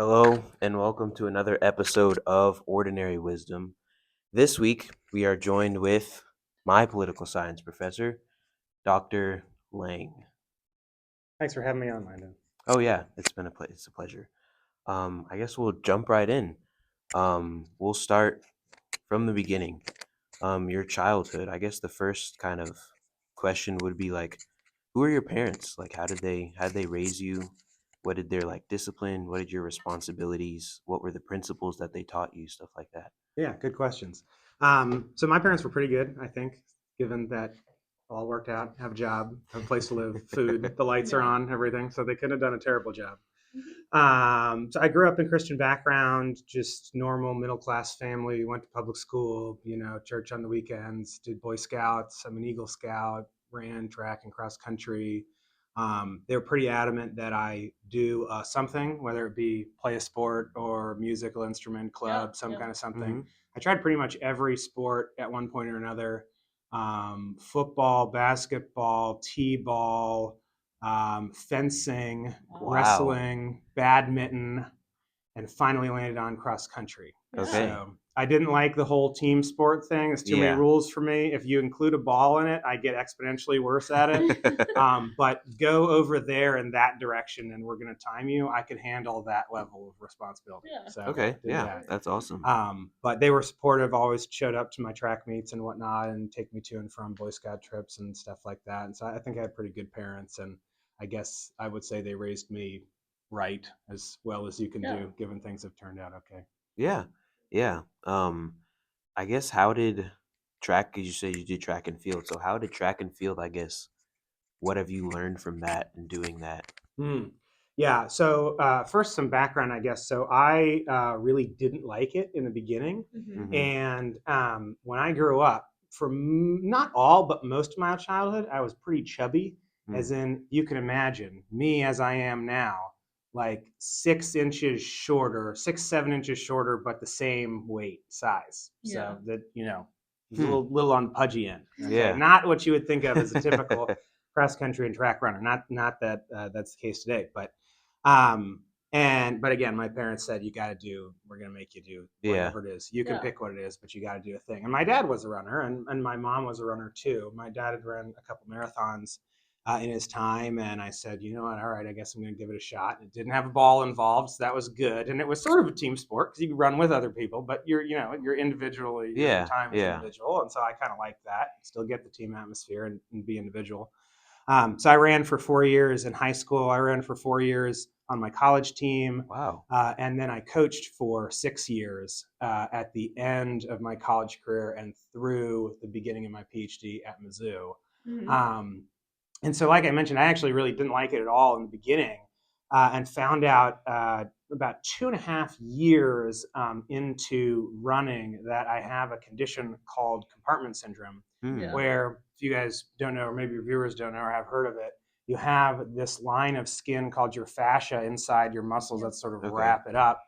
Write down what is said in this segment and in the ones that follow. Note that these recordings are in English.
Hello, and welcome to another episode of Ordinary Wisdom. This week, we are joined with my political science professor, Dr. Lang. Thanks for having me on, Landon. Oh yeah, it's a pleasure. I guess we'll jump right in. We'll start from the beginning. Your childhood. I guess the first kind of question would be like, who are your parents? Like, how did they raise you? What did their discipline? What did your responsibilities? What were the principles that they taught you? Stuff like that. Yeah, good questions. So my parents were pretty good, I think, given that all worked out, have a job, have a place to live, food, the lights are on, everything. So they couldn't have done a terrible job. So I grew up in Christian background, just normal middle class family. Went to public school, church on the weekends, did Boy Scouts. I'm an Eagle Scout, ran track and cross country. They were pretty adamant that I do something, whether it be play a sport or musical instrument, club, some kind of something. hmm I tried pretty much every sport at one point or another. Football, basketball, t-ball, fencing, Wow. wrestling, badminton, and finally landed on cross country. Okay. So I didn't like the whole team sport thing. It's too many Yeah. rules for me. If you include a ball in it, I get exponentially worse at it. But go over there in that direction, and we're going to time you. I could handle that level of responsibility. So Okay. did Yeah, that. that's awesome. But they were supportive, always showed up to my track meets and whatnot and take me to and from Boy Scout trips and stuff like that. And so I think I had pretty good parents. And I guess I would say they raised me right as well as you can do, given things have turned out okay. Yeah. Yeah. I guess how did track, 'cause you say you did track and field, so how did track and field, I guess, what have you learned from that and doing that? Hmm. Yeah. So first, some background, I guess. So I really didn't like it in the beginning, hmm and when I grew up, for not all but most of my childhood, I was pretty chubby. As in, you can imagine me as I am now, like 6 inches shorter, 6, 7 inches shorter, but the same weight size. Yeah. So that he's a Hmm. little on the pudgy end. Okay, Yeah. not what you would think of as a typical cross country and track runner. Not that that's the case today, um, but again, my parents said we're gonna make you do Yeah. whatever it is. You can Yeah. pick what it is, but you got to do a thing. And my dad was a runner, and my mom was a runner too. My dad had run a couple marathons in his time, and I said, you know what, all right, I guess I'm gonna give it a shot. It didn't have a ball involved, so that was good, and it was sort of a team sport because you could run with other people, but you're individually, your Yeah. time is Yeah. individual, and so I kind of like that. Still get the team atmosphere and be individual. So I ran for 4 years in high school. I ran for 4 years on my college team. Wow. And then I coached for 6 years at the end of my college career and through the beginning of my PhD at Mizzou. Mhm. Um, and so, like I mentioned, I actually really didn't like it at all in the beginning and found out about 2.5 years into running that I have a condition called compartment syndrome, Hmm. Yeah. where if you guys don't know, or maybe your viewers don't know or have heard of it, you have this line of skin called your fascia inside your muscles that sort of Okay. wrap it up.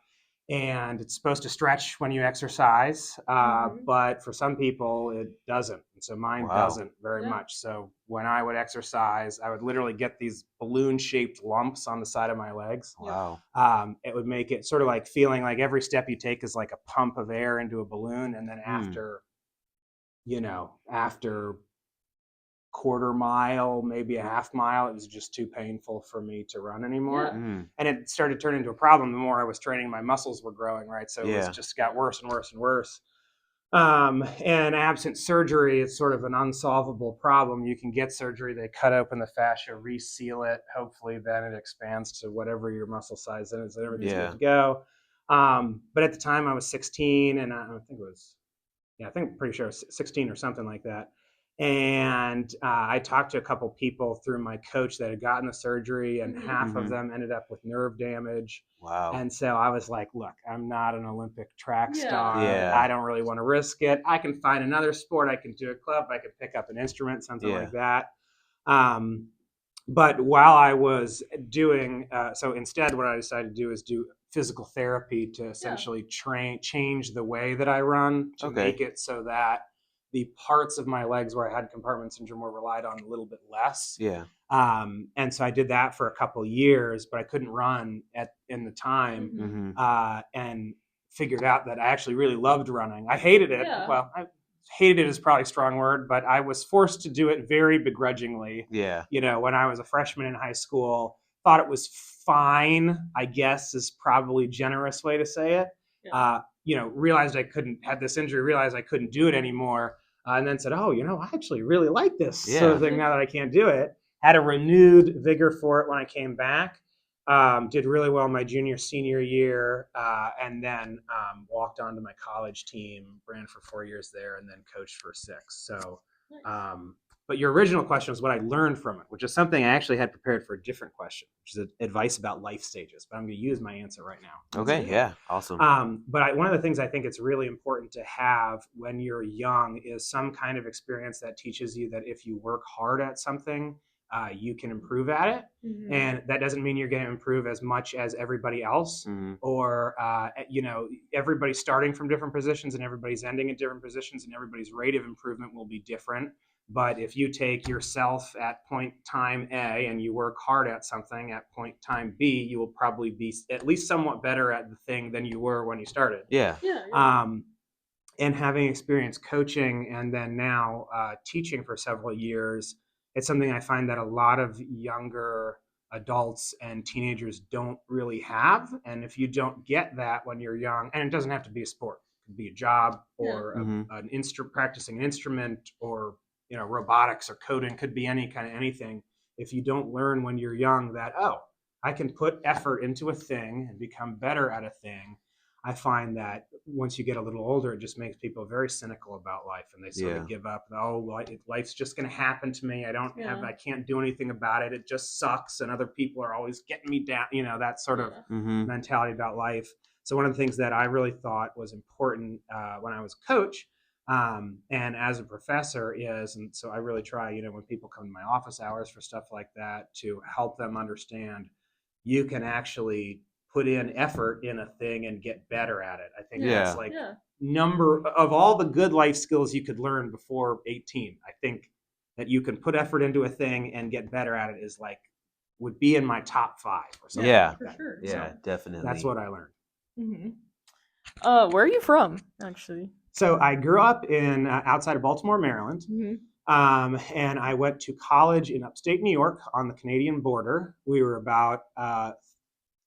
And it's supposed to stretch when you exercise, but for some people it doesn't. And so mine Wow. doesn't very Yeah. much. So when I would exercise, I would literally get these balloon-shaped lumps on the side of my legs. Wow. It would make it sort of like feeling like every step you take is like a pump of air into a balloon, and then Hmm. after quarter mile, maybe a half mile, it was just too painful for me to run anymore. Yeah. Hmm. And it started to turn into a problem the more I was training. My muscles were growing, right? So it was Yeah. just got worse and worse and worse. And absent surgery, it's sort of an unsolvable problem. You can get surgery, they cut open the fascia, reseal it. Hopefully, then it expands to whatever your muscle size is, and everything's good Yeah. to go. But at the time, I was 16, and I think it was, yeah, I think pretty sure it was 16 or something like that. And I talked to a couple people through my coach that had gotten the surgery, and half of hmm them ended up with nerve damage. Wow. And so I was like, look, I'm not an Olympic track Yeah. star. Yeah. I don't really want to risk it. I can find another sport. I can do a club. I can pick up an instrument, something Yeah. like that. Um, but while I was doing, so instead, what I decided to do is do physical therapy to essentially change the way that I run to Okay. make it so that the parts of my legs where I had compartment syndrome were relied on a little bit less. Yeah. And so I did that for a couple of years, but I couldn't run in the time, Mm-hmm. and figured out that I actually really loved running. I hated it. Yeah. Well, I hated it is probably a strong word, but I was forced to do it very begrudgingly. Yeah. When I was a freshman in high school, thought it was fine, I guess is probably a generous way to say it. Yeah. Realized I couldn't, had this injury, realized I couldn't do it anymore. And then said, I actually really like this sort of Yeah. thing now that I can't do it. Had a renewed vigor for it when I came back. Did really well my junior, senior year, and then walked onto my college team, ran for 4 years there, and then coached for 6. So, Nice. but your original question was what I learned from it, which is something I actually had prepared for a different question, which is advice about life stages. But I'm going to use my answer right now. Okay. Yeah. Awesome. But one of the things I think it's really important to have when you're young is some kind of experience that teaches you that if you work hard at something, you can improve at it. Mhm. And that doesn't mean you're going to improve as much as everybody else, Mm-hmm. or everybody's starting from different positions and everybody's ending at different positions, and everybody's rate of improvement will be different. But if you take yourself at point time A and you work hard at something at point time B, you will probably be at least somewhat better at the thing than you were when you started. Yeah. Yeah. And having experience coaching and then now teaching for several years, it's something I find that a lot of younger adults and teenagers don't really have. And if you don't get that when you're young, and it doesn't have to be a sport, it could be a job or practicing an instrument, or robotics or coding, could be any kind of anything. If you don't learn when you're young that, I can put effort into a thing and become better at a thing, I find that once you get a little older, it just makes people very cynical about life, and they sort of give up. Life's just going to happen to me. I can't do anything about it. It just sucks, and other people are always getting me down. That sort of Mm-hmm. mentality about life. So one of the things that I really thought was important when I was a coach, and as a professor is, and so I really try, when people come to my office hours for stuff like that, to help them understand you can actually put in effort in a thing and get better at it. I think that's like number of all the good life skills you could learn before 18. I think that you can put effort into a thing and get better at it is would be in my top 5 or something. Yeah. Like For that. sure. Yeah. Definitely. That's what I learned. Mm-hmm. Where are you from, actually? So I grew up in outside of Baltimore, Maryland. Mm-hmm. And I went to college in upstate New York on the Canadian border. We were about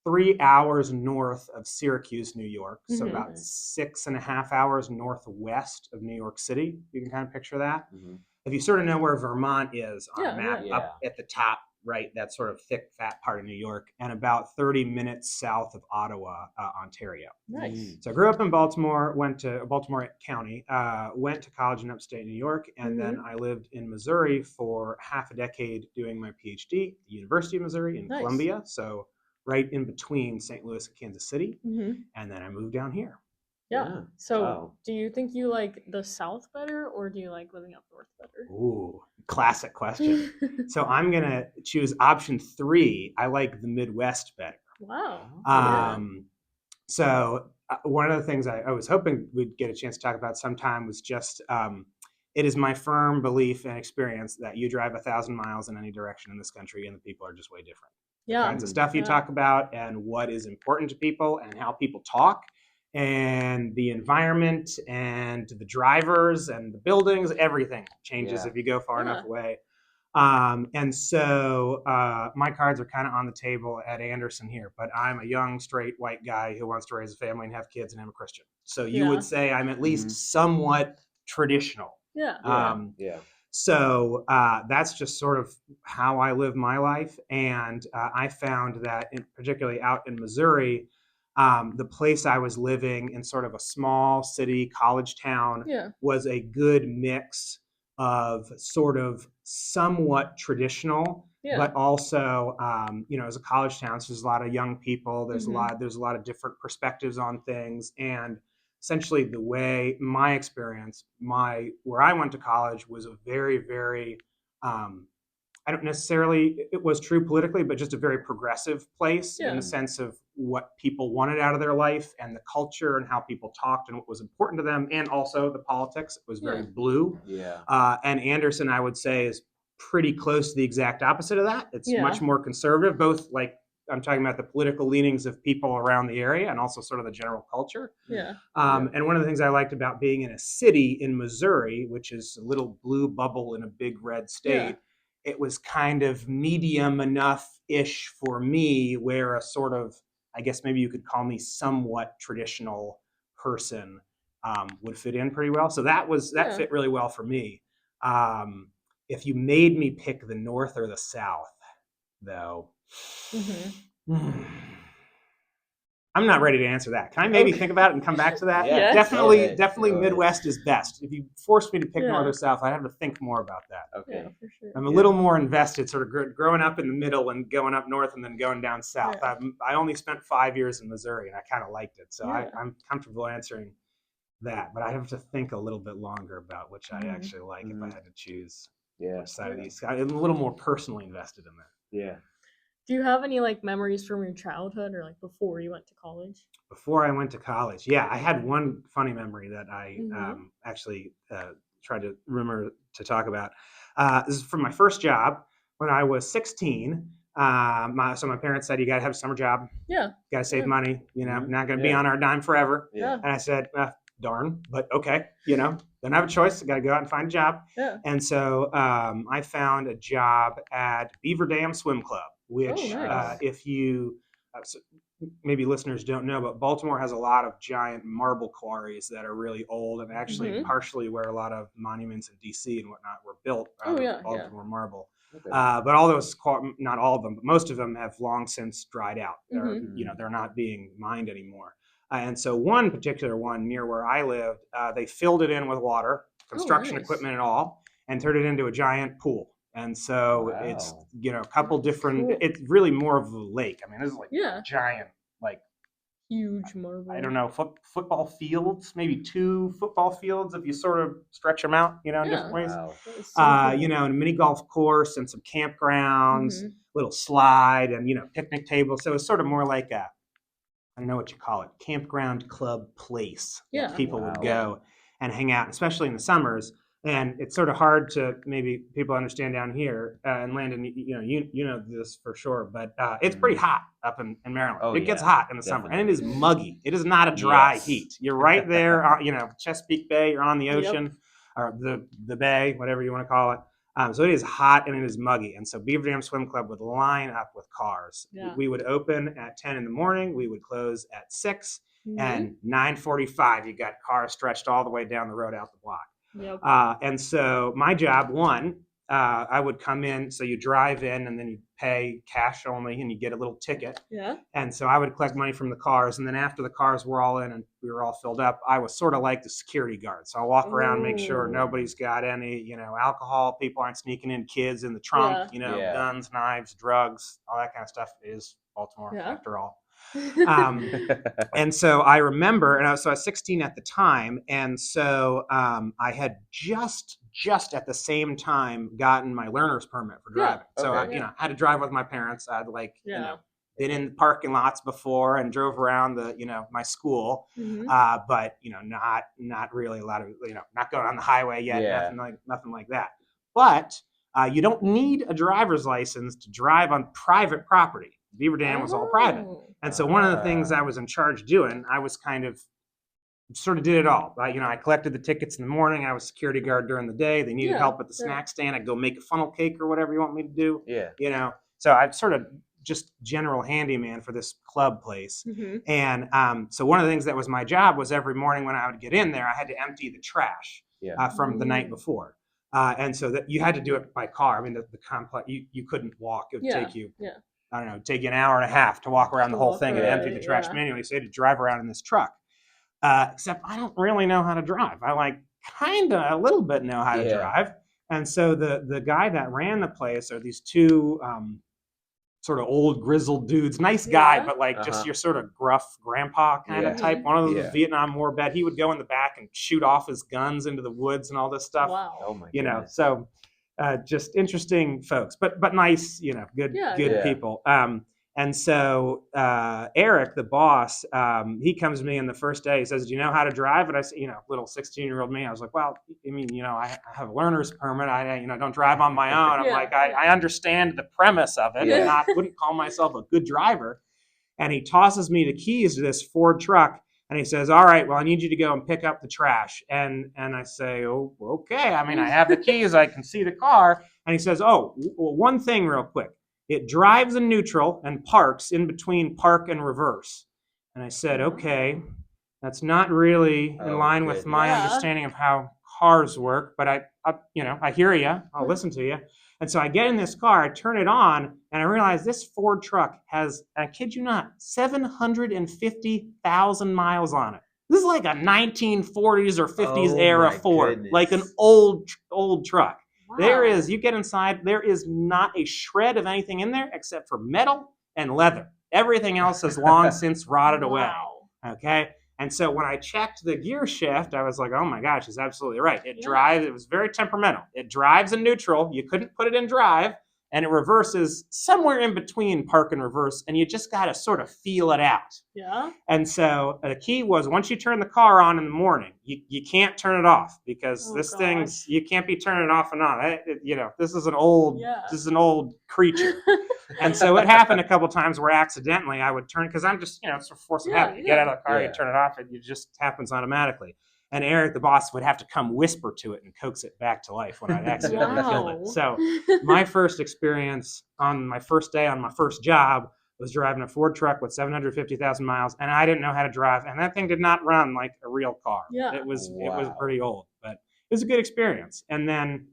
3 hours north of Syracuse, New York. So Mhm. about 6.5 hours northwest of New York City. You can kind of picture that. Mm-hmm. If you sort of know where Vermont is on Yeah, a map, yeah. up at the top, right, that sort of thick, fat part of New York, and about 30 minutes south of Ottawa, Ontario. Nice. So I grew up in Baltimore, went to Baltimore County, went to college in upstate New York, and then I lived in Missouri for half a decade doing my PhD at the University of Missouri in Nice. Columbia. So right in between St. Louis and Kansas City. Mm-hmm. And then I moved down here. Yeah. So, Wow. do you think you like the South better, or do you like living up north better? Ooh, classic question. So I'm going to choose option 3. I like the Midwest better. Wow. So one of the things I was hoping we'd get a chance to talk about sometime was just, it is my firm belief and experience that you drive 1,000 miles in any direction in this country and the people are just way different. The kinds of stuff you talk about and what is important to people and how people talk and the environment and the drivers and the buildings, everything changes if you go far enough away. And so my cards are kind of on the table at Anderson here, but I'm a young, straight, white guy who wants to raise a family and have kids, and I'm a Christian. So you would say I'm at least somewhat traditional. So that's just sort of how I live my life. And I found that, particularly out in Missouri, the place I was living in, sort of a small city, college town, was a good mix of sort of somewhat traditional, but also, as a college town, so there's a lot of young people. There's a lot of different perspectives on things, and essentially the way my experience, where I went to college was a very, very, I don't necessarily, it was true politically, but just a very progressive place in Yeah. the sense of what people wanted out of their life and the culture and how people talked and what was important to them. And also the politics. It was very Yeah. blue. Yeah. And Anderson, I would say, is pretty close to the exact opposite of that. It's Yeah. much more conservative, both like I'm talking about the political leanings of people around the area and also sort of the general culture. Yeah. And one of the things I liked about being in a city in Missouri, which is a little blue bubble in a big red state, it was kind of medium enough-ish for me where a sort of, I guess maybe you could call me somewhat traditional person would fit in pretty well. So that Yeah. fit really well for me. If you made me pick the North or the South, though, Mm-hmm. I'm not ready to answer that. Can I maybe Okay. think about it and come back to that? Yes. Definitely Go ahead. Midwest is best. If you forced me to pick Yeah. North or South, I'd have to think more about that. Okay. Yeah, for sure. I'm a little more invested, sort of growing up in the middle and going up north and then going down south. Yeah. I only spent 5 years in Missouri, and I kind of liked it. So Yeah. I'm comfortable answering that. But I have to think a little bit longer about which I Mhm. actually like if I had to choose Yeah. which side of Yeah. these. I'm a little more personally invested in that. Yeah. Do you have any like memories from your childhood or like before you went to college? Before I went to college, yeah, I had one funny memory that I Mhm. actually tried to remember to talk about. This is from my first job when I was 16. My parents said, you got to have a summer job, Yeah. got to save Yeah. money, Mhm. not going to be Yeah. on our dime forever. Yeah. And I said, darn, but okay, don't have a choice. I got to go out and find a job. Yeah. And so I found a job at Beaver Dam Swim Club, which nice. if you maybe listeners don't know, but Baltimore has a lot of giant marble quarries that are really old and actually Mhm. partially where a lot of monuments in DC and whatnot were built Oh, out yeah, of Baltimore marble. Okay. But all those, not all of them, but most of them have long since dried out. They're, Mhm. they're not being mined anymore. And so one particular one near where I lived, they filled it in with water, construction nice. equipment and all, and turned it into a giant pool. And so it's, Wow. a couple different, Cool. it's really more of a lake. I mean, this is like Yeah. giant, like, Huge marble. I don't know, football fields, maybe 2 football fields if you sort of stretch them out, in Yeah. different ways. Wow. That is so cool. And a mini golf course and some campgrounds, Mhm. little slide and, picnic tables. So it's sort of more like a, I don't know what you call it, campground club place. that Yeah. People would Wow. go and hang out, especially in the summers. And it's sort of hard to maybe people understand down here in Landon. You know this for sure, but it's pretty hot up in Maryland. Oh, It gets yeah, hot in the summer, and it is definitely. muggy. It is not a dry Yes. heat. You're right there, Chesapeake Bay. You're on the Yep. ocean or the bay, whatever you want to call it. So it is hot and it is muggy. And so Beaver Dam Swim Club would line up with cars. Yeah. We would open at 10 in the morning. We would close at 6. Mhm. And 9:45, you got cars stretched all the way down the road out the block. Yep. And so my job, I would come in. So you drive in and then you pay cash only and you get a little ticket. Yeah. And so I would collect money from the cars. And then after the cars were all in and we were all filled up, I was sort of like the security guard. So I walk around, make sure Ooh. nobody's got any, alcohol, people aren't sneaking in, kids in the trunk, Yeah. guns, knives, drugs, all that kind of stuff. It is Baltimore Yeah. after all. And so I remember, and I was 16 at the time, and so I had just at the same time gotten my learner's permit for driving. So okay. I had to drive with my parents. I'd Yeah. been in parking lots before and drove around my school, Mhm. but not really a lot of not going on the highway yet. Yeah. Nothing like that. But you don't need a driver's license to drive on private property. Beaver Dam was all private. Oh. And so one of the things I was in charge of doing, I was kind of sort of did it all. I collected the tickets in the morning. I was security guard during the day. They needed Yeah, help at the yeah. snack stand. I'd go make a funnel cake or whatever you want me to do. Yeah. So I'm sort of just general handyman for this club place. Mhm. And so one of the things that was my job was every morning when I would get in there, I had to empty the trash Yeah. from the night before. And so that you had to do it by car. I mean, the complex, you couldn't walk. It would Yeah, take you, yeah. I don't know, take you an hour and a half to walk around the To whole walk thing and around empty the it, trash yeah. manually. So you had to drive around in this truck. Except I don't really know how to drive. I kind of a little bit know how to Yeah. drive. And so the guy that ran the place are these 2 sort of old grizzled dudes, nice guy, Yeah. but just Uh-huh. your sort of gruff grandpa kind Yeah. of type. One of them was Yeah. a Vietnam War vet. He would go in the back and shoot off his guns into the woods and all this stuff. Wow. Oh my You know, goodness. so just interesting folks, but nice, good Yeah, good yeah. people. And so Eric, the boss, he comes to me in the first day. He says, "Do you know how to drive?" And I said, little 16-year-old me, I was like, "Well, I mean, I have a learner's permit. I don't drive on my own." I'm Yeah. like, I understand the premise of it, Yeah. wouldn't call myself a good driver. And he tosses me the keys to this Ford truck. And he says, "All right, well, I need you to go and pick up the trash." And I say, "Oh, okay. I mean, I have the keys. I can see the car." And he says, "Oh, well, one thing real quick. It drives in neutral and parks in between park and reverse." And I said, "Okay, that's not really in Oh, line with my goodness. understanding of how cars work, but I hear you. I'll listen to you." And so I get in this car, I turn it on, and I realize this Ford truck has, I kid you not, 750,000 miles on it. This is like a 1940s or 50s Oh era my Ford, like an goodness. old truck. There Wow. is, you get inside, there is not a shred of anything in there except for metal and leather. Everything else has long since rotted away. Wow. Okay. And so when I checked the gear shift, I was like, "Oh my gosh, he's absolutely right. It Yeah. drives, it was very temperamental. It drives in neutral. You couldn't put it in drive, and it reverses somewhere in between park and reverse, and you just got to sort of feel it out." Yeah. And so the key was, once you turn the car on in the morning, you can't turn it off, because Oh, this gosh. thing's, you can't be turning it off and on. This is an old creature. And so it happened a couple times where accidentally I would turn, because I'm just, it's a force of habit. You get out of the car, you Yeah. turn it off, it just happens automatically. And Eric, the boss, would have to come whisper to it and coax it back to life when I'd accidentally killed Wow. it. So my first experience on my first day on my first job was driving a Ford truck with 750,000 miles, and I didn't know how to drive, and that thing did not run like a real car. Yeah. It was Wow. pretty old, but it was a good experience. And then,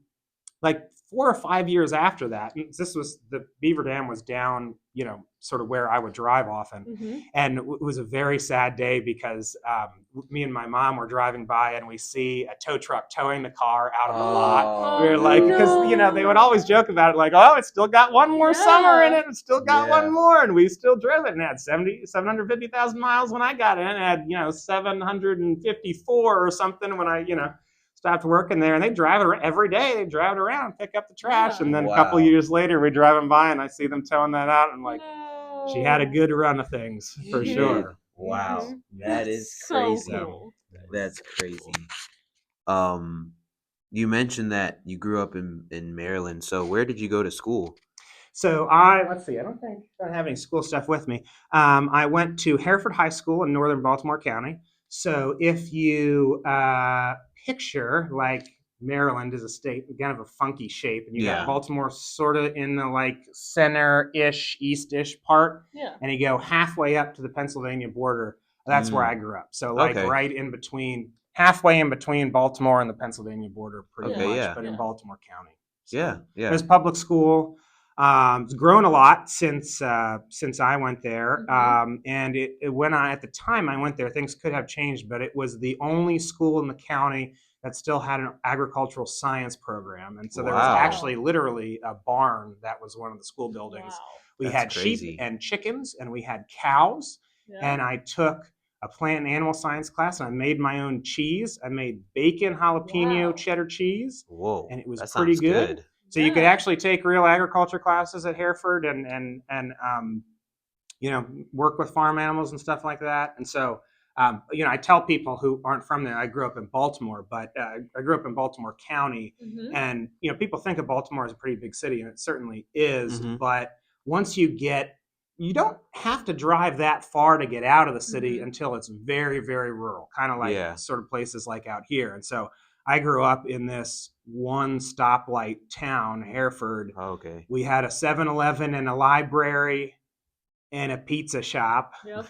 like 4 or 5 years after that, this was, the Beaver Dam was down, sort of where I would drive often. Mhm. And it was a very sad day, because me and my mom were driving by, and we see a tow truck towing the car out of the lot. We were like, Oh, because no. they would always joke about it, like, "Oh, it's still got one more summer in Yeah. it. It's still got Yeah. one more," and we still drove it, and it had 750,000 miles when I got in. It had 754 or something when I stopped working there. And they drive it every day. They drive it around, pick up the trash, Yeah. and then a couple Wow. years later, we driving by, and I see them towing that out. And I'm like, No. she had a good run of things for She sure. did. Wow. Mhm. That is That's so crazy. cool. That's crazy. You mentioned that you grew up in Maryland. So where did you go to school? So let's see, I don't have any school stuff with me. I went to Hereford High School in northern Baltimore County. So if you picture like Maryland is a state, kind of a funky shape, and you Yeah. got Baltimore sort of in the like center-ish, east-ish part, Yeah. and you go halfway up to the Pennsylvania border. That's where Mm. I grew up. So like Okay. right in between, halfway in between Baltimore and the Pennsylvania border, pretty Okay, much, yeah. but in Yeah. Baltimore County. So Yeah. it Yeah. was public school. It's grown a lot since I went there. Mhm. And at the time I went there, things could have changed, but it was the only school in the county that still had an agricultural science program. And so there was Wow. actually literally a barn that was one of the school buildings. Wow. We That's had sheep crazy. and chickens, and we had cows. Yeah. And I took a plant and animal science class, and I made my own cheese. I made bacon jalapeno Wow. cheddar cheese, Whoa. and it was That pretty sounds good. So you could Yeah. actually take real agriculture classes at Hereford, and work with farm animals and stuff like that. And so I tell people who aren't from there, I grew up in Baltimore, but I grew up in Baltimore County, Mhm. and people think of Baltimore as a pretty big city, and it certainly is. Mhm. But once you don't have to drive that far to get out of the city Mhm. until it's very, very rural, kind of like Yeah. sort of places like out here. And so I grew up in this one stoplight town, Hereford. Okay. We had a 7-Eleven and a library and a pizza shop. Yep.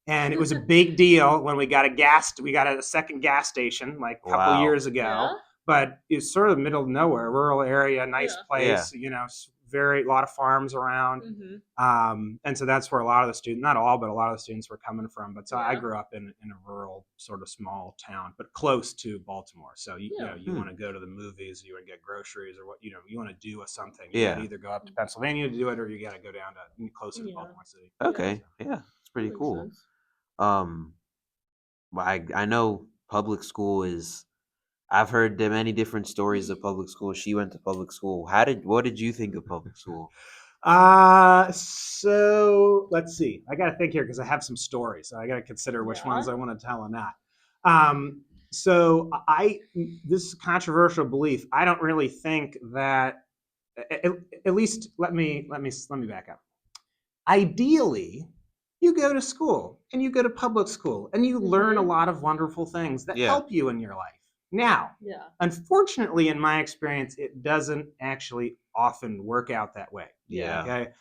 And it was a big deal when we got a second gas station like a couple Wow. years ago. Yeah. But it's sort of middle of nowhere, rural area, nice Yeah. place, a lot of farms around. Mhm. And so that's where a lot of the students, not all, but a lot of the students were coming from. But so I Yeah. grew up in a rural sort of small town, but close to Baltimore. So Yeah. you Hmm. want to go to the movies, you want to get groceries, or what you want to do something. You Yeah. got to either go up to Pennsylvania to do it, or you got to go down to closer to Yeah. Baltimore City. Okay. Yeah. It's pretty Makes cool. sense. But I know public school is, I've heard many different stories of public school. She went to public school. What did you think of public school? So let's see. I got to think here because I have some stories. So I got to consider which ones Yeah. I want to tell or not. So this is a controversial belief. I don't really think that. At least let me back up. Ideally, you go to school and you go to public school and you learn a Mhm. lot of wonderful things that Yeah. help you in your life. Now, Yeah. unfortunately, in my experience, it doesn't actually often work out that way. Yeah. Okay.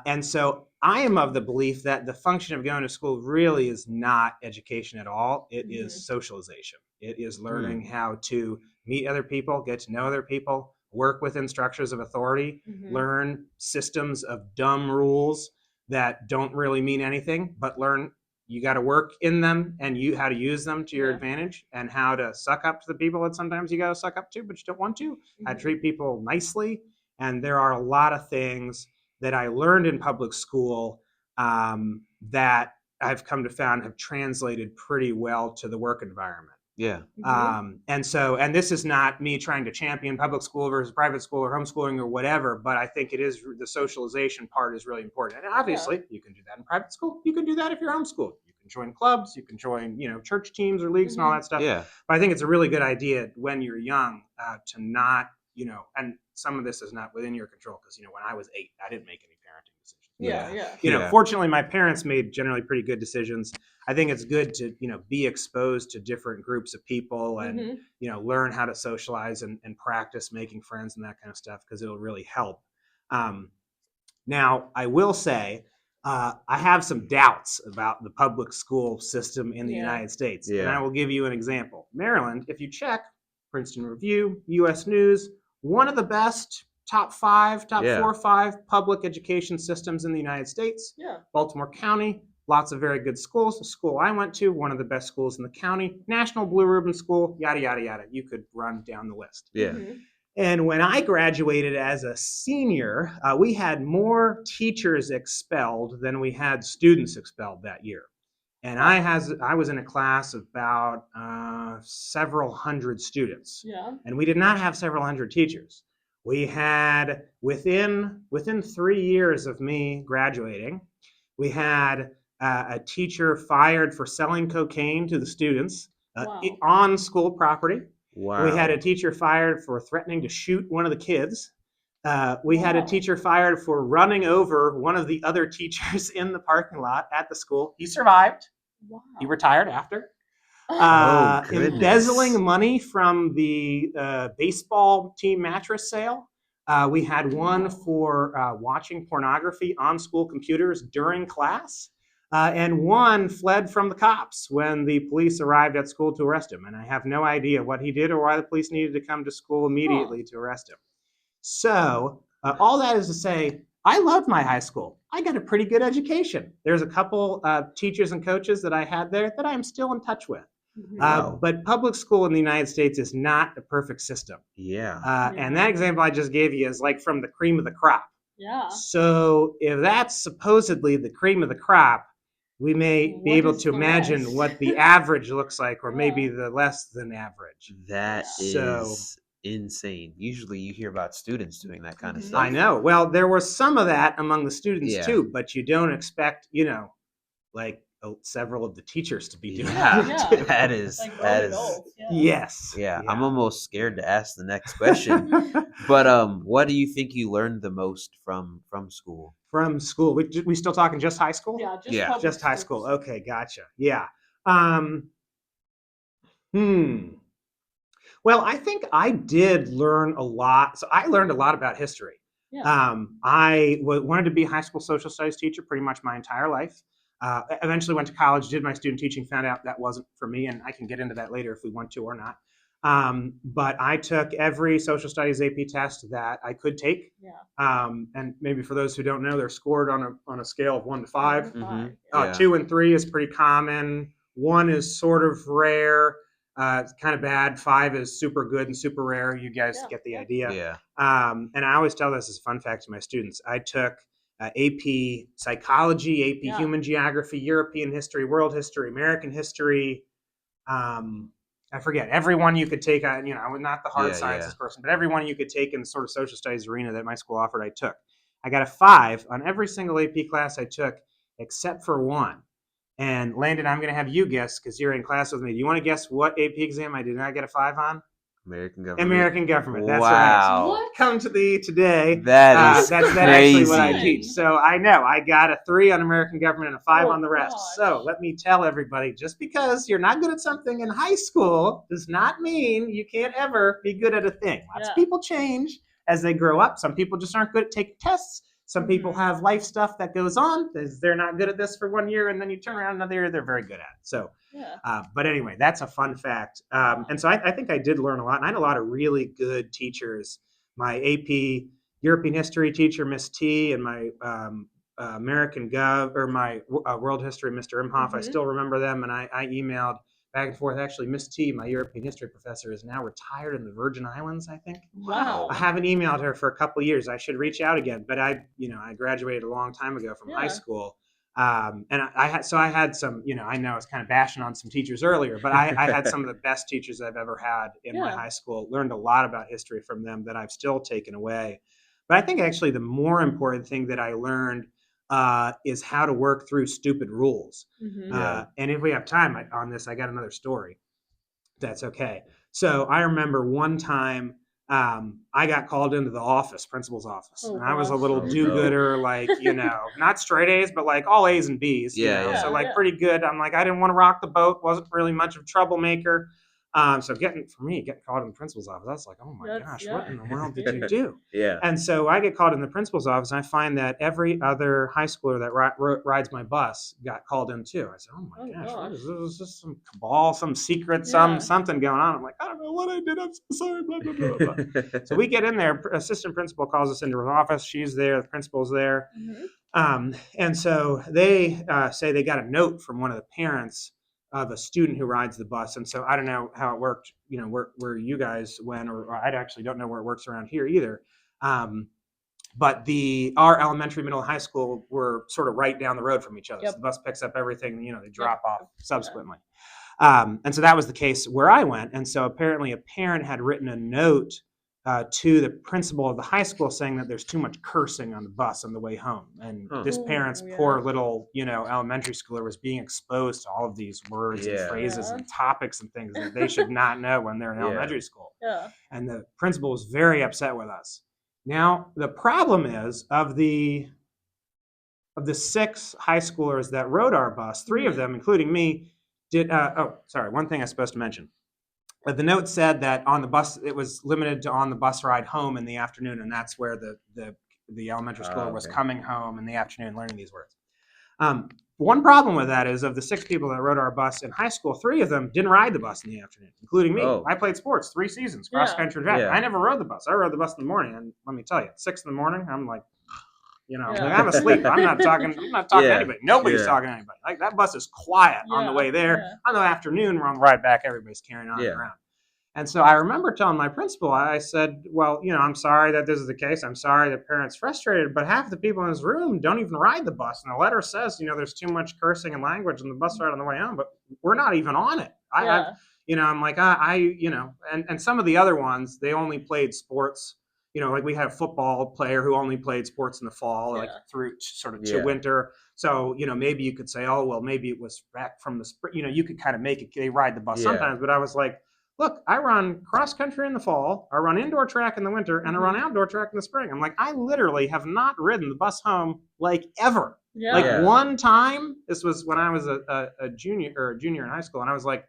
And so I am of the belief that the function of going to school really is not education at all. It is socialization. It is learning how to meet other people, get to know other people, work within structures of authority, learn systems of dumb rules that don't really mean anything, but learn you got to work in them and you how to use them to your Yeah. advantage and how to suck up to the people that sometimes you got to suck up to, but you don't want to. How to treat people nicely. And there are a lot of things that I learned in public school that I've come to found have translated pretty well to the work environment. Yeah. And this is not me trying to champion public school versus private school or homeschooling or whatever, but I think it is the socialization part is really important. And obviously, you can do that in private school. You can do that if you're homeschooled. You can join clubs. You can join, church teams or leagues and all that stuff. Yeah. But I think it's a really good idea when you're young to not, and some of this is not within your control because, when I was 8, I didn't make any parenting decisions. Yeah. Fortunately, my parents made generally pretty good decisions. I think it's good to, be exposed to different groups of people and, learn how to socialize and practice making friends and that kind of stuff because it'll really help. Now, I will say, I have some doubts about the public school system in the United States. Yeah. And I will give you an example. Maryland, if you check Princeton Review, U.S. News, one of the best top 4 or 5 public education systems in the United States. Yeah. Baltimore County, lots of very good schools. The school I went to, one of the best schools in the county. National Blue Ribbon School, yada, yada, yada. You could run down the list. Yeah. And when I graduated as a senior, we had more teachers expelled than we had students expelled that year. And I was in a class of about several hundred students. Yeah. And we did not have several hundred teachers. We had, within 3 years of me graduating, we had a teacher fired for selling cocaine to the students on school property. Wow. We had a teacher fired for threatening to shoot one of the kids. We had a teacher fired for running over one of the other teachers in the parking lot at the school. He survived. Wow. He retired after. Goodness. Embezzling money from the baseball team mattress sale. We had one for watching pornography on school computers during class. And one fled from the cops when the police arrived at school to arrest him. And I have no idea what he did or why the police needed to come to school immediately to arrest him. So all that is to say, I loved my high school. I got a pretty good education. There's a couple teachers and coaches that I had there that I'm still in touch with. Wow. But public school in the United States is not a perfect system. Yeah. And that example I just gave you is like from the cream of the crop. Yeah. So if that's supposedly the cream of the crop, we may be What able is to the imagine rest? what the average looks like, or maybe Yeah. the less than average. That is So- insane. Usually you hear about students doing that kind of Mhm. stuff. I know. Well, there was some of that among the students Yeah. too, but you don't expect, like several of the teachers to be doing Yeah. that. Yeah. too. That is Like that grown is adults. Yeah. Yes. yeah. I'm almost scared to ask the next question. But what do you think you learned the most from school? From school, we still talking just high school? Yeah. Just, Yeah. public Just high schools. school. Okay, gotcha. Yeah. Well, I think I did learn a lot. So I learned a lot about history. Yeah. I wanted to be a high school social studies teacher pretty much my entire life. Eventually went to college, did my student teaching, found out that wasn't for me, and I can get into that later if we want to or not. But I took every social studies AP test that I could take. Yeah. And maybe for those who don't know, they're scored on a scale of 1 to 5. Mhm. Yeah. Yeah. 2 and 3 is pretty common. 1 is sort of rare. It's kind of bad. 5 is super good and super rare. You guys Yeah, get the yeah. idea. Yeah. And I always tell this as a fun fact to my students. I took AP psychology, AP Yeah. human geography, European history, world history, American history. I forget, everyone you could take on, you know, not the hard Yeah, sciences yeah. person, but everyone you could take in the sort of social studies arena that my school offered, I took. I got a 5 on every single AP class I took except for one. And Landon, I'm going to have you guess because you're in class with me. Do you want to guess what AP exam I did not get a 5 on? American government. American government. That's right. Wow. What? Come to thee today. That is That's actually what I crazy. teach. So I know I got a 3 on American government and a 5 Oh, on the rest. gosh. So let me tell everybody, just because you're not good at something in high school does not mean you can't ever be good at a thing. Lots of Yeah. people change as they grow up. Some people just aren't good at taking tests. Some people Mhm. have life stuff that goes on. They're not good at this for 1 year, and then you turn around another year, they're very good at it. So Yeah. but anyway, that's a fun fact. And so I think I did learn a lot. And I had a lot of really good teachers. My AP European history teacher, Miss T, and my American Gov or my world history, Mr. Imhoff. I Mhm. still remember them. And I emailed back and forth. Actually, Miss T, my European history professor, is now retired in the Virgin Islands, I think. Wow. I haven't emailed her for a couple of years. I should reach out again. But I graduated a long time ago from high Yeah. school. And I had some, I know I was kind of bashing on some teachers earlier, but I had some of the best teachers I've ever had in my Yeah. high school. Learned a lot about history from them that I've still taken away. But I think actually the more important thing that I learned is how to work through stupid rules. Mhm. Yeah. And if we have time on this, I got another story. That's okay. So I remember one time I got called into the office, principal's office, Oh, and I was a gosh. little Oh, do-gooder, like not straight A's, but like all A's and B's. Yeah, yeah. So like Yeah. pretty good. I'm like I didn't want to rock the boat. Wasn't really much of a troublemaker. So getting called in the principal's office, I was like, oh my That's- gosh, yeah. what in the world did you do? Yeah. And so I get called in the principal's office, and I find that every other high schooler that rides my bus got called in too. I said, "Oh my Oh, gosh, what gosh. is this? Is this some cabal, some secret, Yeah. something going on?" I'm like, "I don't know what I did. I'm so sorry." Blah blah blah blah. So we get in there. Assistant principal calls us into her office. She's there. The principal's there. Mhm. And so they say they got a note from one of the parents of a student who rides the bus. And so I don't know how it worked, where you guys went, or I actually don't know where it works around here either. But our elementary, middle, and high school were sort of right down the road from each other. Yep. So the bus picks up everything, they drop off subsequently. And so that was the case where I went. And so apparently a parent had written a note to the principal of the high school saying that there's too much cursing on the bus on the way home. And this Ooh, parent's yeah. poor little, elementary schooler was being exposed to all of these words and Yeah. phrases Yeah. and topics and things that they should not know when they're in Yeah. elementary school. Yeah. And the principal was very upset with us. Now, the problem is of the 6 high schoolers that rode our bus, 3 of them, including me, did. One thing I was supposed to mention. The note said that on the bus, it was limited to on the bus ride home in the afternoon, and that's where the elementary schooler was Okay. coming home in the afternoon learning these words. One problem with that is of the 6 people that rode our bus in high school, 3 of them didn't ride the bus in the afternoon, including me. Oh. I played sports 3 seasons, cross country track. Yeah. I never rode the bus. I rode the bus in the morning, and let me tell you, at 6 in the morning, I'm like, Yeah. I'm asleep. I'm not talking Yeah. to anybody. Nobody's Yeah. talking to anybody. Like that bus is quiet on the Yeah. way there. Yeah. On the afternoon, we're on the ride back. Everybody's carrying on Yeah. around. And so I remember telling my principal, I said, well, I'm sorry that this is the case. I'm sorry that parents frustrated, but half the people in this room don't even ride the bus. And the letter says, there's too much cursing and language in the bus ride on the way home, but we're not even on it. I'm like, and some of the other ones, they only played sports. Like we had a football player who only played sports in the fall, like through sort of to Yeah. winter. So, maybe you could say, oh, well, maybe it was back from the spring. You could kind of make it, they ride the bus Yeah. sometimes, but I was like, look, I run cross country in the fall, I run indoor track in the winter, and I run outdoor track in the spring. I'm like, I literally have not ridden the bus home like ever. Yeah. Like Yeah. one time, this was when I was a junior in high school, and I was like,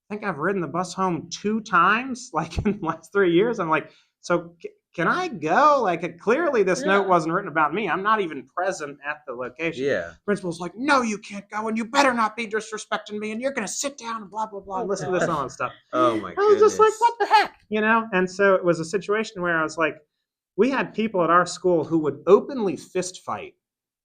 I think I've ridden the bus home 2 times, like in the last 3 years. I'm like, so can I go? Like, clearly this note wasn't written about me. I'm not even present at the location. Yeah. Principal's like, no, you can't go, and you better not be disrespecting me, and you're going to sit down and blah, blah, blah, and listen to this and all that stuff. Oh my I goodness. was just like, what the heck? And so it was a situation where I was like, we had people at our school who would openly fist fight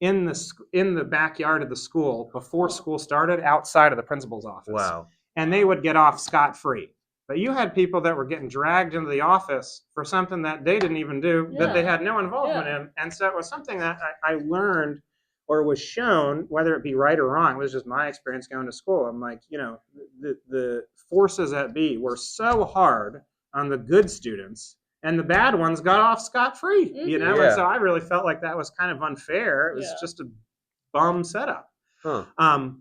in the backyard of the school before school started outside of the principal's office. Wow. And they would get off scot-free. But you had people that were getting dragged into the office for something that they didn't even do, that they had no involvement in. And so it was something that I learned or was shown, whether it be right or wrong, it was just my experience going to school. I'm like, the forces that be were so hard on the good students, and the bad ones got off scot-free, Mhm. And so I really felt like that was kind of unfair. It was Yeah. just a bum setup. Huh.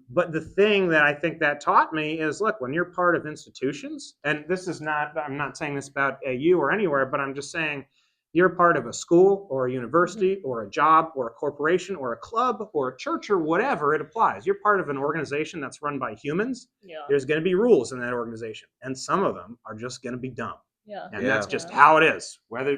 But the thing that I think that taught me is, look, when you're part of institutions, and this is not, I'm not saying this about AU or anywhere, but I'm just saying you're part of a school or a university or a job or a corporation or a club or a church or whatever, it applies. You're part of an organization that's run by humans. Yeah. There's going to be rules in that organization, and some of them are just going to be dumb. Yeah. And Yeah. that's just how it is, whether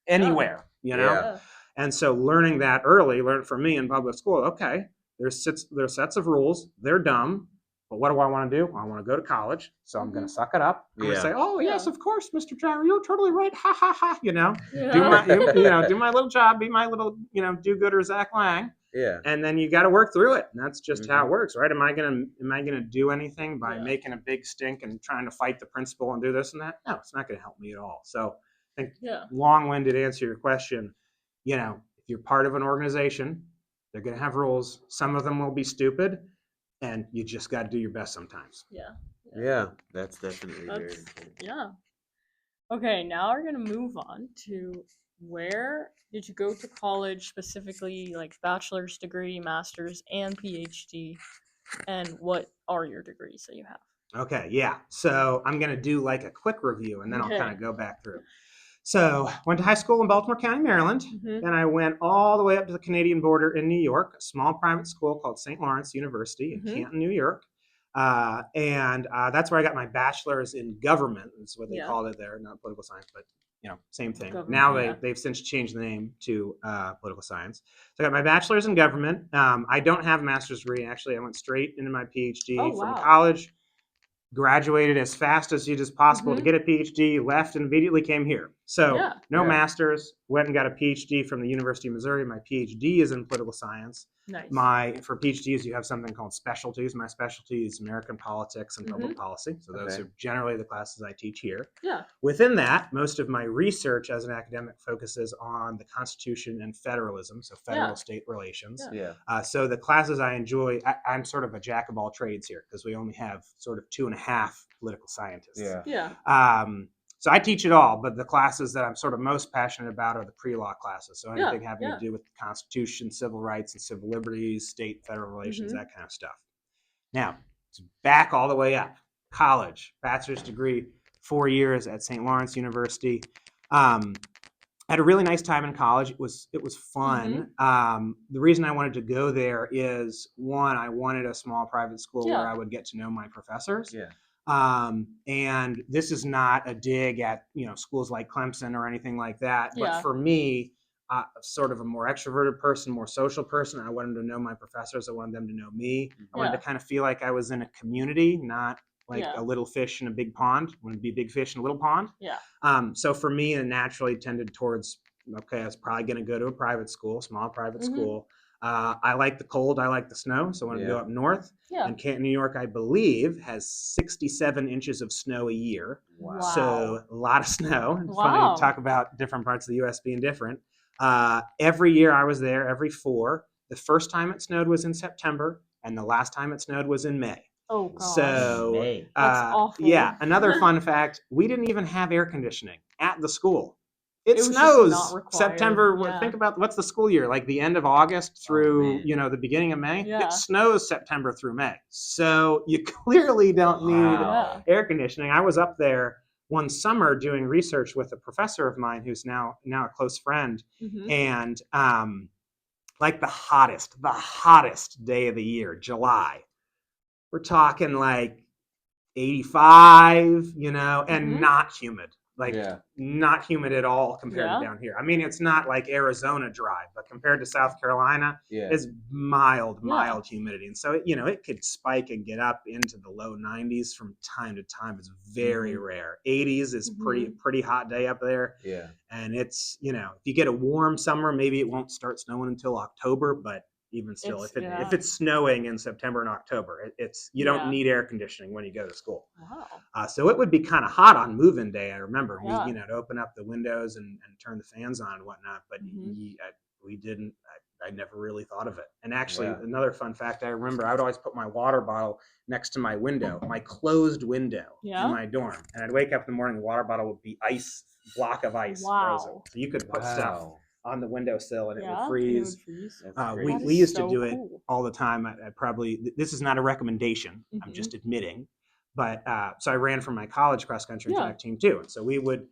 anywhere, Yeah. Yeah. And so learning that early, learned for me in public school, okay, there's sets of rules, they're dumb, but what do I want to do? I want to go to college, so I'm going to suck it up. I'm going to Yeah. say, oh yes, Yeah. of course, Mr. Driver, you're totally right. Ha ha ha. Do Yeah. my do my little job, be my little do-gooder Zach Lang, Yeah. and then you got to work through it. And that's just how it works, right? Am I gonna do anything by Yeah. making a big stink and trying to fight the principal and do this and that? No, it's not going to help me at all. So I think Yeah. long-winded answer your question. If you're part of an organization, they're going to have rules. Some of them will be stupid, and you just got to do your best sometimes. Yeah. Yeah. That's definitely very That's important. yeah. Okay, now we're gonna move on to where did you go to college, specifically like bachelor's degree, master's, and PhD, and what are your degrees that you have? Okay, yeah. So I'm going to do like a quick review, and then Okay. I'll kind of go back through. So went to high school in Baltimore County, Maryland. Mhm. Then I went all the way up to the Canadian border in New York, a small private school called St. Lawrence University in Mhm. Canton, New York. And that's where I got my bachelor's in government. That's what they Yeah. called it there, not political science, but same thing. Government, Now yeah. they've since changed the name to political science. So I got my bachelor's in government. I don't have a master's degree. Actually, I went straight into my PhD Oh, from wow. college. Graduated as fast as it is possible to Mhm. get a PhD, left and immediately came here. So Yeah. no Yeah. master's, went and got a PhD from the University of Missouri. My PhD is in political science. Nice. For PhDs, you have something called specialties. My specialty is American politics and public policy. So those Okay. are generally the classes I teach here. Yeah. Within that, most of my research as an academic focuses on the Constitution and federalism, so federal-state relations. Yeah. Yeah. So the classes I enjoy, I'm sort of a jack of all trades here because we only have sort of 2.5 political scientists. Yeah. Yeah. So I teach it all, but the classes that I'm sort of most passionate about are the pre-law classes. So Yeah, anything having yeah. to do with the Constitution, civil rights and civil liberties, state, federal relations, Mhm. that kind of stuff. Now, it's back all the way up. College, bachelor's degree, 4 years at St. Lawrence University. Had a really nice time in college. It was fun. The reason I wanted to go there is, one, I wanted a small private school Yeah. where I would get to know my professors. Yeah. And this is not a dig at schools like Clemson or anything like that. But Yeah. for me, sort of a more extroverted person, more social person, I wanted to know my professors. I wanted them to know me. I wanted Yeah. to kind of feel like I was in a community, not like Yeah. a little fish in a big pond. I wanted to be a big fish in a little pond. Yeah. So for me, it naturally tended towards, okay, I was probably going to go to a private school, small private Mhm. school. I like the cold. I like the snow. So I wanted to go Yeah. up north. Yeah. And Canton, New York, I believe, has 67 inches of snow a year. Wow. So a lot of snow. It's Wow. funny to talk about different parts of the U.S. being different. Every year I was there, every 4. The first time it snowed was in September, and the last time it snowed was in May. Oh gosh. So May. That's awful. yeah, another fun fact: we didn't even have air conditioning at the school. It was just snows not required, September. yeah. Think about what's the school year like? The end of August through man. the beginning of May. Yeah. It snows September through May. So you clearly don't need Wow. air conditioning. I was up there one summer doing research with a professor of mine who's now a close friend, Mhm. and like the hottest day of the year, July. We're talking like 85, and Mhm. not humid. Like Yeah. not humid at all compared Yeah. to down here. I mean, it's not like Arizona dry, but compared to South Carolina, Yeah. it's mild Yeah. humidity. And so it could spike and get up into the low 90s from time to time. It's very Mhm. rare. 80s is pretty hot day up there. Yeah. And it's, if you get a warm summer, maybe it won't start snowing until October, but even still, It's- if it's snowing in September and October, you don't Yeah. need air conditioning when you go to school. Wow. So it would be kind of hot on move-in day. I remember Yeah. to open up the windows and turn the fans on and whatnot, but Mhm. we didn't. I never really thought of it. And actually, Yeah. another fun fact I remember, I would always put my water bottle next to my window, my closed window Yeah? in my dorm. And I'd wake up in the morning, the water bottle would be block of ice frozen. Wow. So you could put stuff Wow. on the windowsill and it Yeah, would and it freeze. would freeze. That's We That crazy. used is to so do it cool. all the time. I probably, this is not a recommendation. I'm Mhm. just admitting. But so I ran for my college cross country Yeah. track team too. And so we would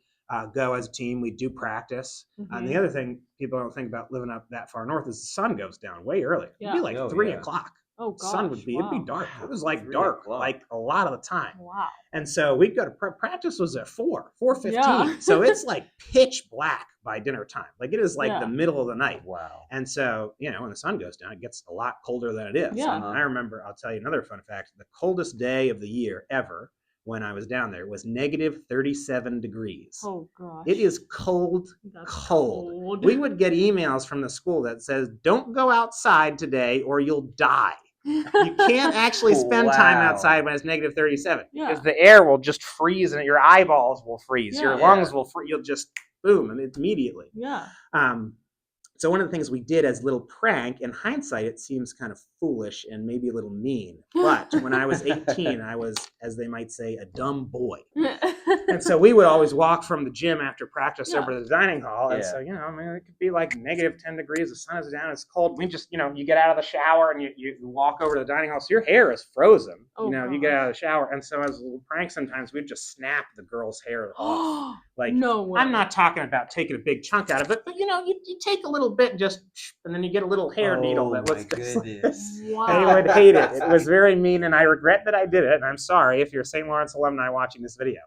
go as a team. We'd do practice. And the Mhm. other thing people don't think about living up that far north is the sun goes down way early. It'd Yeah. be like Oh, 3 o'clock. Oh The sun would gosh, be, it'd be wow. dark. Wow, It was like 3 dark, o'clock. like a lot of the time. Wow. And so we'd go to practice was at 4:15. Yeah. So it's like pitch black by dinner time. Like it is like Yeah. the middle of the night. Wow. And so, when the sun goes down, it gets a lot colder than it is. Yeah. And I remember, I'll tell you another fun fact. The coldest day of the year ever when I was down there was negative 37 degrees. Oh gosh. It is cold. That's cold. We would get emails from the school that says, don't go outside today or you'll die. You can't actually spend time Wow. outside when it's negative 37 Yeah. because the air will just freeze and your eyeballs will freeze. Your Yeah. lungs will freeze. You'll just boom, and it's immediately. Yeah. So one of the things we did as a little prank, in hindsight, it seems kind of foolish and maybe a little mean. But when I was 18, I was, as they might say, a dumb boy. And so we would always walk from the gym after practice Yeah. over to the dining hall. And Yeah. so, it could be like negative 10 degrees. The sun is down. It's cold. We just, you get out of the shower and you walk over to the dining hall. So your hair is frozen. Oh, You get out of the shower. And so as a little prank, sometimes we'd just snap the girl's hair off. Like, no way. I'm not talking about taking a big chunk out of it, but you take a little bit and just, and then you get a little hair needle that Oh, was my goodness. Wow. and you would hate it. It was very mean, and I regret that I did it. And I'm sorry if you're a St. Lawrence alumni watching this video.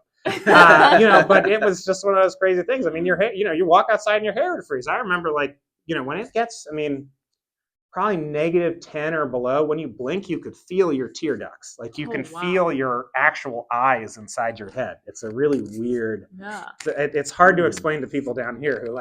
But it was just one of those crazy things. I mean, your hair, you walk outside and your hair would freeze. I remember, when it gets, probably negative 10 or below, when you blink, you could feel your tear ducts. Like you Oh, can wow. feel your actual eyes inside your head. It's a really weird. Yeah. It's hard to explain to people down here who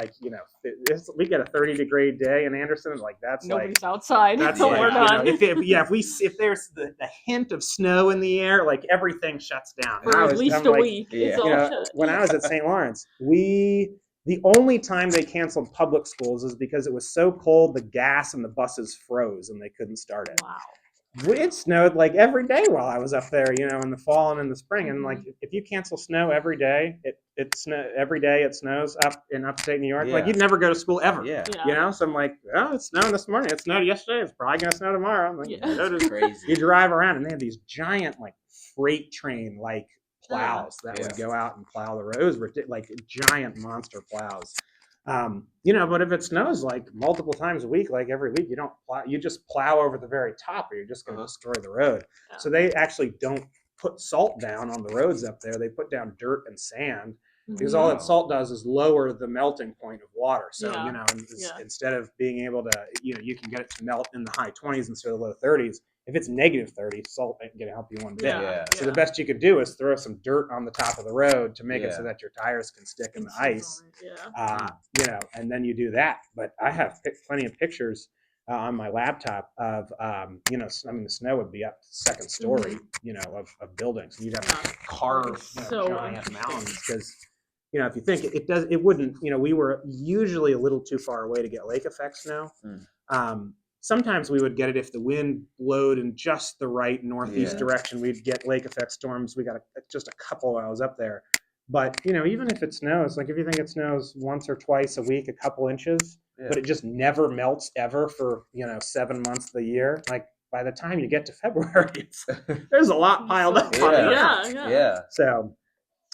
we get a 30-degree day in Anderson. Like that's Nobody's outside. that's So like, we're done. if there's the hint of snow in the air, like everything shuts down. And For I at was- least I'm a like, week. yeah. It's you all know, shut. when I was at St. Lawrence, the only time they canceled public schools is because it was so cold the gas in the buses froze and they couldn't start it. Wow. It snowed like every day while I was up there, in the fall and in the spring. And like if you cancel snow every day, every day it snows up in upstate New York. Like Yeah. you'd never go to school ever. Yeah. Yeah. So I'm like, oh, it's snowing this morning. It snowed yesterday. It's probably gonna snow tomorrow. I'm like, Yeah. That's crazy. you drive around and they had these giant freight train plows that would Yeah. go out and plow the roads, like giant monster plows. But if it snows multiple times a week, like every week, you don't plow, you just plow over the very top or you're just going to destroy the road. Yeah. So they actually don't put salt down on the roads up there. They put down dirt and sand because all Wow. that salt does is lower the melting point of water. So, Yeah. Yeah. instead of being able to, you can get it to melt in the high 20s instead of low 30s. If it's negative 30, salt ain't going to help you one bit. Yeah. So the best you could do is throw some dirt on the top of the road to make it so Yeah. that your tires can stick in the It's ice. Yeah. And then you do that. But I have plenty of pictures on my laptop of, the snow would be up to the second story, of buildings. You'd have to carve So giant interesting. mountains because, if you think it wouldn't, we were usually a little too far away to get lake effect snow. Sometimes we would get it if the wind blowed in just the right northeast Yeah. direction. We'd get lake effect storms. We got just a couple while I was up there. But, even if it snows, if you think it snows once or twice a week, a couple inches, but it just never melts ever for, 7 months of the year, by the time you get to February, there's a lot piled up on it. Yeah. So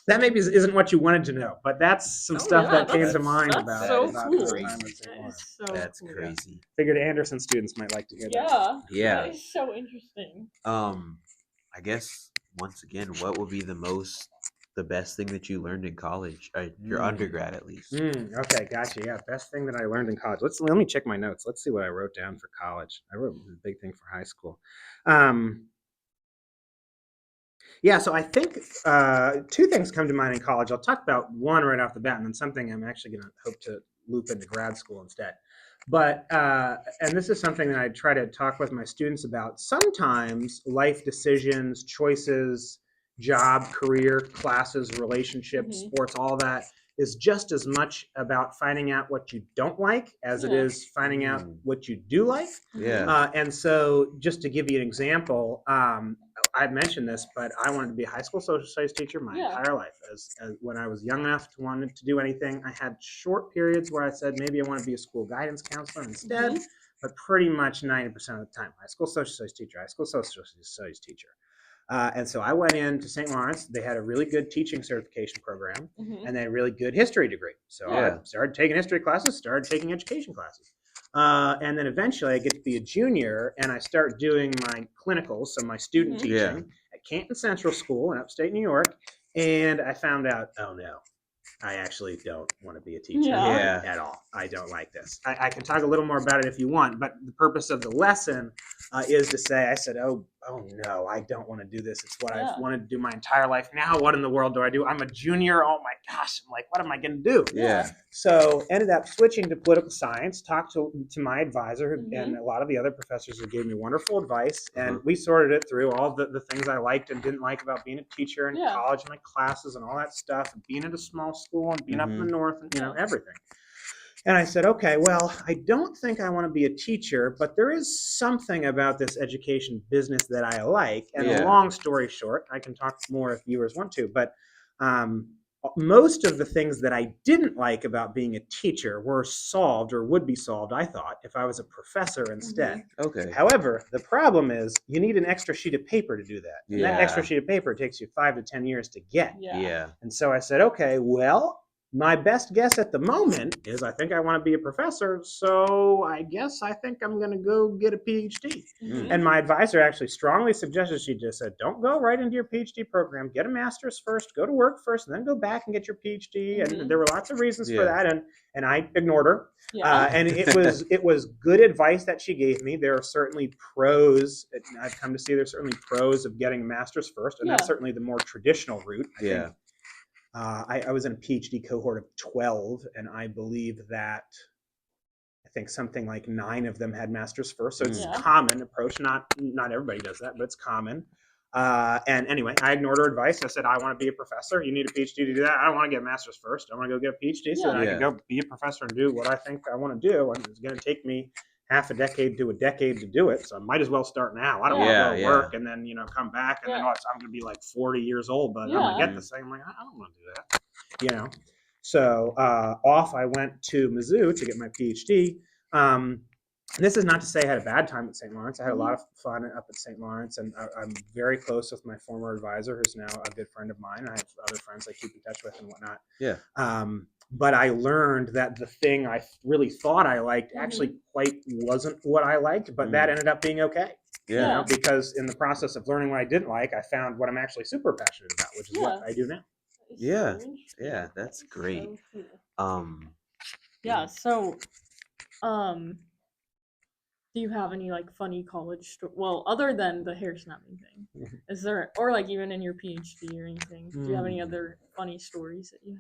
that maybe isn't what you wanted to know, but that's some stuff that came to mind that's about so about cool. this Crazy. time at St. That Lawrence. is so That's cool. crazy. Figured Anderson students might like to hear that. Yeah. Yeah. That is so interesting. I guess once again, what would be the best thing that you learned in college, your undergrad at least? Okay, gotcha. Yeah, best thing that I learned in college. Let me check my notes. Let's see what I wrote down for college. I wrote a big thing for high school. So I think two things come to mind in college. I'll talk about one right off the bat, and then something I'm actually going to hope to loop into grad school instead. But, and this is something that I try to talk with my students about. Sometimes life decisions, choices, job, career, classes, relationships, sports, all that is just as much about finding out what you don't like as it Yeah. is finding out Mm. what you do like. Yeah. And so, just to give you an example, I mentioned this, but I wanted to be a high school social studies teacher my Yeah. entire life. As when I was young enough to want to do anything, I had short periods where I said maybe I want to be a school guidance counselor instead, Mhm. but pretty much 90% of the time, high school social studies teacher, high school social studies teacher. And so I went into St. Lawrence. They had a really good teaching certification program Mhm. and then a really good history degree. So Yeah. I started taking history classes, started taking education classes. And then eventually I get to be a junior and I start doing my clinicals, so my student Mhm. teaching Yeah. at Canton Central School in upstate New York. And I found out, oh no, I actually don't want to be a teacher Yeah. Yeah. at all. I don't like this. I can talk a little more about it if you want, but the purpose of the lesson is to say, I said, oh no, I don't want to do this. It's what Yeah. I've wanted to do my entire life. Now, what in the world do I do? I'm a junior. Oh my gosh. I'm like, what am I going to do? Yeah. So ended up switching to political science, talked to my advisor and Mhm. a lot of the other professors who gave me wonderful advice. And Uh-huh. we sorted it through all the things I liked and didn't like about being a teacher and Yeah. college and my classes and all that stuff, and being at a small school and being up in the Mhm. north and, Yeah. everything. And I said, okay, well, I don't think I want to be a teacher, but there is something about this education business that I like. And Yeah. long story short, I can talk more if viewers want to, but most of the things that I didn't like about being a teacher were solved or would be solved, I thought, if I was a professor instead. Okay. However, the problem is you need an extra sheet of paper to do that. And that Yeah. extra sheet of paper takes you 5 to 10 years to get. Yeah. Yeah. And so I said, okay, well, my best guess at the moment is I think I want to be a professor. So I guess I think I'm going to go get a PhD. Mhm. And my advisor actually strongly suggested, she just said, don't go right into your PhD program. Get a master's first, go to work first, and then go back and get your PhD. Mhm. And there were lots of reasons for Yeah. that. And I ignored her. Yeah. And it was good advice that she gave me. There are certainly pros. I've come to see there's certainly pros of getting a master's first, and that's Yeah. certainly the more traditional route. I Yeah. think. I was in a PhD cohort of 12, and I believe that I think something like 9 of them had master's first. So it's Yeah. a common approach. Not everybody does that, but it's common. And anyway, I ignored her advice. I said, I want to be a professor. You need a PhD to do that. I don't want to get a master's first. I want to go get a PhD so that I can Yeah. go be a professor and do what I think I want to do. And it's going to take me half a decade to a decade to do it. So I might as well start now. I don't want Yeah, to go to yeah. work and then, come back and then Yeah. I'm going to be like 40 years old, but I'm Yeah. going to get this thing. I'm like, I don't want to do that, So off I went to Mizzou to get my PhD. This is not to say I had a bad time at St. Lawrence. I had a lot of fun up at St. Lawrence, and I'm very close with my former advisor, who's now a good friend of mine. I have other friends I keep in touch with and whatnot. Yeah. But I learned that the thing I really thought I liked actually quite wasn't what I liked, but that ended up being okay. Yeah. Because in the process of learning what I didn't like, I found what I'm actually super passionate about, which is what I do now. It's Yeah. so interesting. Yeah. That's great. So cool. Yeah. Yeah. So, do you have any like funny college well, other than the hair snapping thing? Is there, or like even in your PhD or anything? Do you have any other funny stories that you?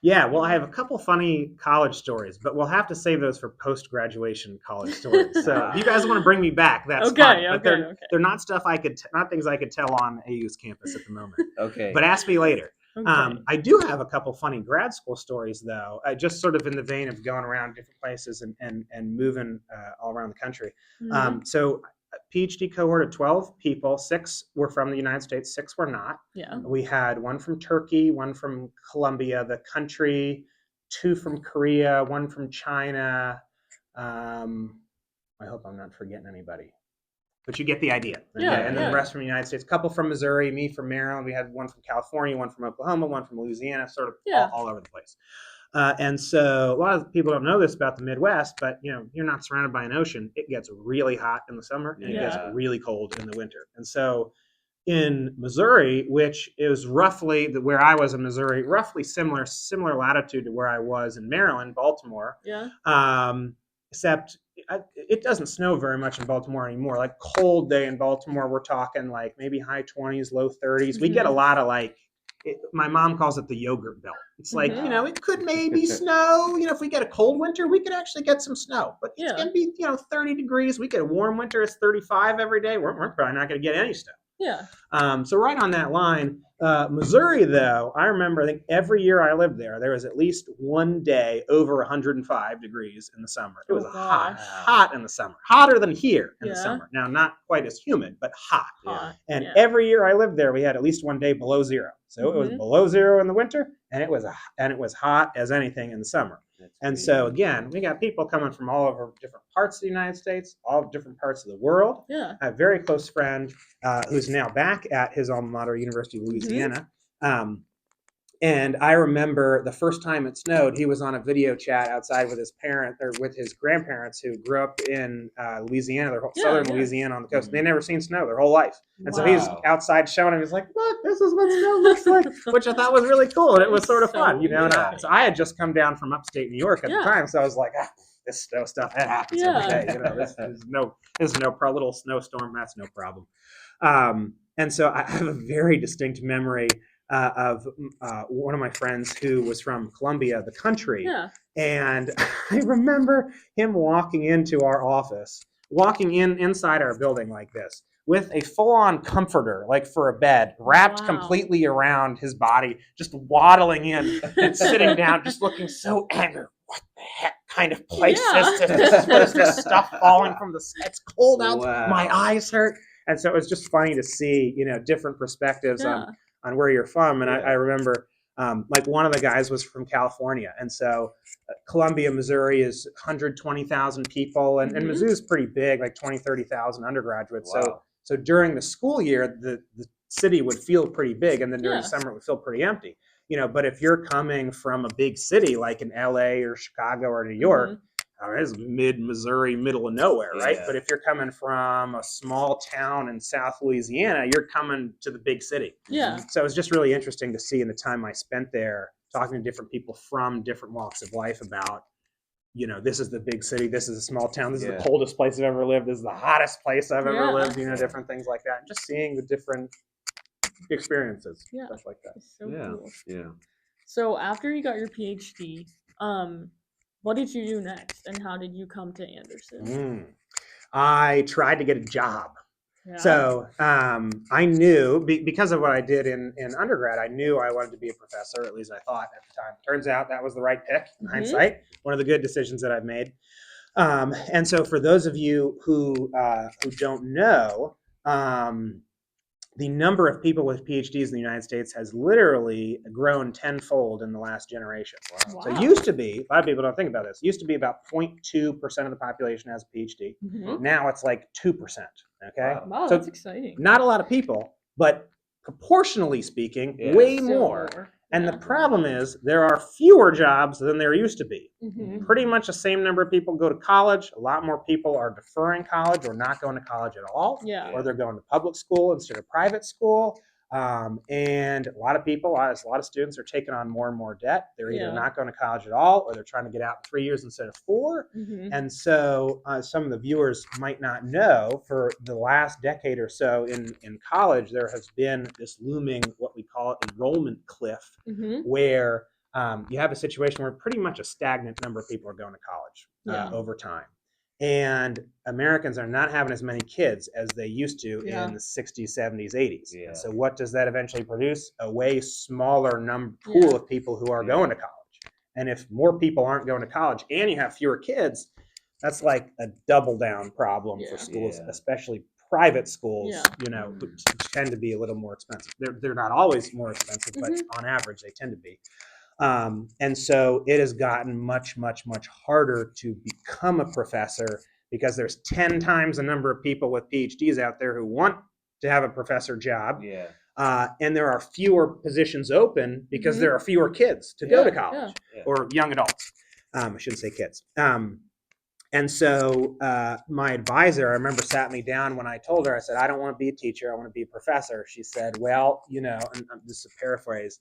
Yeah, well, I have a couple funny college stories, but we'll have to save those for post-graduation college stories. So if you guys want to bring me back, that's Okay, fine. But okay. they're not stuff not things I could tell on AU's campus at the moment. Okay. But ask me later. Okay. I do have a couple funny grad school stories, though, just sort of in the vein of going around different places and moving all around the country. So PhD cohort of 12 people, 6 were from the United States, 6 were not. Yeah. We had 1 from Turkey, 1 from Colombia, the country, 2 from Korea, 1 from China. I hope I'm not forgetting anybody. But you get the idea. Yeah, And then yeah. the rest from the United States. A couple from Missouri, me from Maryland. We had 1 from California, 1 from Oklahoma, 1 from Louisiana, sort of all over the place. And so a lot of people don't know this about the Midwest, but you're not surrounded by an ocean. It gets really hot in the summer and it gets Yeah. really cold in the winter. And so in Missouri, which is roughly where I was in Missouri, roughly similar latitude to where I was in Maryland, Baltimore. Yeah. Except it doesn't snow very much in Baltimore anymore. Like cold day in Baltimore, we're talking like maybe high 20s, low 30s. We get a lot of my mom calls it the yogurt belt. It's like, it could maybe snow. If we get a cold winter, we could actually get some snow. But it's going to be, 30 degrees. We get a warm winter, it's 35 every day. We're probably not going to get any snow. Yeah. So right on that line, Missouri, though, I remember, I think every year I lived there, there was at least one day over 105 degrees in the summer. It was Oh, hot, gosh. hot in the summer, hotter than here in the Yeah. summer. Now, not quite as humid, but hot. Hot. And yeah. every year I lived there, we had at least one day below zero. So it was Mhm. below zero in the winter, and it was hot as anything in the summer. That's And crazy. so again, we got people coming from all over different parts of the United States, all different parts of the world. Yeah. I have a very close friend who's now back at his alma mater, University of Louisiana. And I remember the first time it snowed, he was on a video chat outside with his with his grandparents who grew up in Louisiana, southern yeah. Louisiana on the coast. Mhm. They never seen snow their whole life. And so Wow. he's outside showing him, he's like, look, this is what snow looks like, which I thought was really cool. And it was sort of So fun, you know. yeah. And so I had just come down from upstate New York at Yeah. the time. So I was like, this snow stuff, that happens every Yeah. day. You know, this is no little snowstorm, that's no problem. And so I have a very distinct memory of one of my friends who was from Columbia, the country. Yeah. And I remember him walking into our office, walking inside our building like this, with a full-on comforter, like for a bed, wrapped Wow. completely around his body, just waddling in and sitting down, just looking so angry. What the heck kind of place Yeah. is this? What is this stuff falling from the sky? It's cold out. Wow. My eyes hurt. And so it was just funny to see, you know, different perspectives Yeah. on where you're from. And Yeah. I remember like one of the guys was from California. And so Columbia, Missouri is 120,000 people. And Mhm. Mizzou's pretty big, like 20, 30,000 undergraduates. Wow. So during the school year, the city would feel pretty big. And then during Yeah. the summer, it would feel pretty empty. You know, but if you're coming from a big city like in LA or Chicago or New York, Mhm. it's mid-Missouri, middle of nowhere, right? Yeah. But if you're coming from a small town in South Louisiana, you're coming to the big city. Yeah. So it was just really interesting to see in the time I spent there, talking to different people from different walks of life about, you know, this is the big city, this is a small town, this is Yeah. the coldest place I've ever lived, this is the hottest place I've ever Yeah. lived, you know, Yeah. different things like that. And just seeing the different experiences, Yeah. stuff like that. It's so Yeah. cool. Yeah. So after you got your PhD, what did you do next, and how did you come to Anderson? I tried to get a job. Yeah. So I knew, because of what I did in undergrad, I knew I wanted to be a professor, at least I thought at the time. Turns out that was the right pick in Mhm. hindsight, one of the good decisions that I've made. And so for those of you who don't know, the number of people with PhDs in the United States has literally grown tenfold in the last generation. Wow. So it used to be, a lot of people don't think about this, used to be about 0.2% of the population has a PhD. Mhm. Now it's like 2%. Okay. Wow. Wow, So that's exciting. not a lot of people, but proportionally speaking, Yeah. way Still more. And Yeah. the problem is there are fewer jobs than there used to be. Mhm. Pretty much the same number of people go to college. A lot more people are deferring college or not going to college at all, Yeah. or they're going to public school instead of private school. And a lot of people, a lot of students are taking on more and more debt. They're either Yeah. not going to college at all, or they're trying to get out in 3 years instead of 4. Mhm. And so some of the viewers might not know, for the last decade or so in college, there has been this looming, what we call enrollment cliff, Mhm. where you have a situation where pretty much a stagnant number of people are going to college Yeah. over time. And Americans are not having as many kids as they used to Yeah. in the 60s, 70s, 80s. Yeah. And so what does that eventually produce? A way smaller pool Yeah. of people who are Yeah. going to college. And if more people aren't going to college and you have fewer kids, that's like a double down problem Yeah. for schools, Yeah. especially private schools, Yeah. you know, which tend to be a little more expensive. They're not always more expensive, but on average they tend to be. And so it has gotten much, much, much harder to become a professor, because there's 10 times the number of people with PhDs out there who want to have a professor job. Yeah. And there are fewer positions open because Mhm. there are fewer kids to go to Yeah, college, yeah. or young adults. I shouldn't say kids. And so my advisor, I remember, sat me down when I told her, I said, I don't want to be a teacher, I want to be a professor. She said, well, you know, and this is a paraphrase,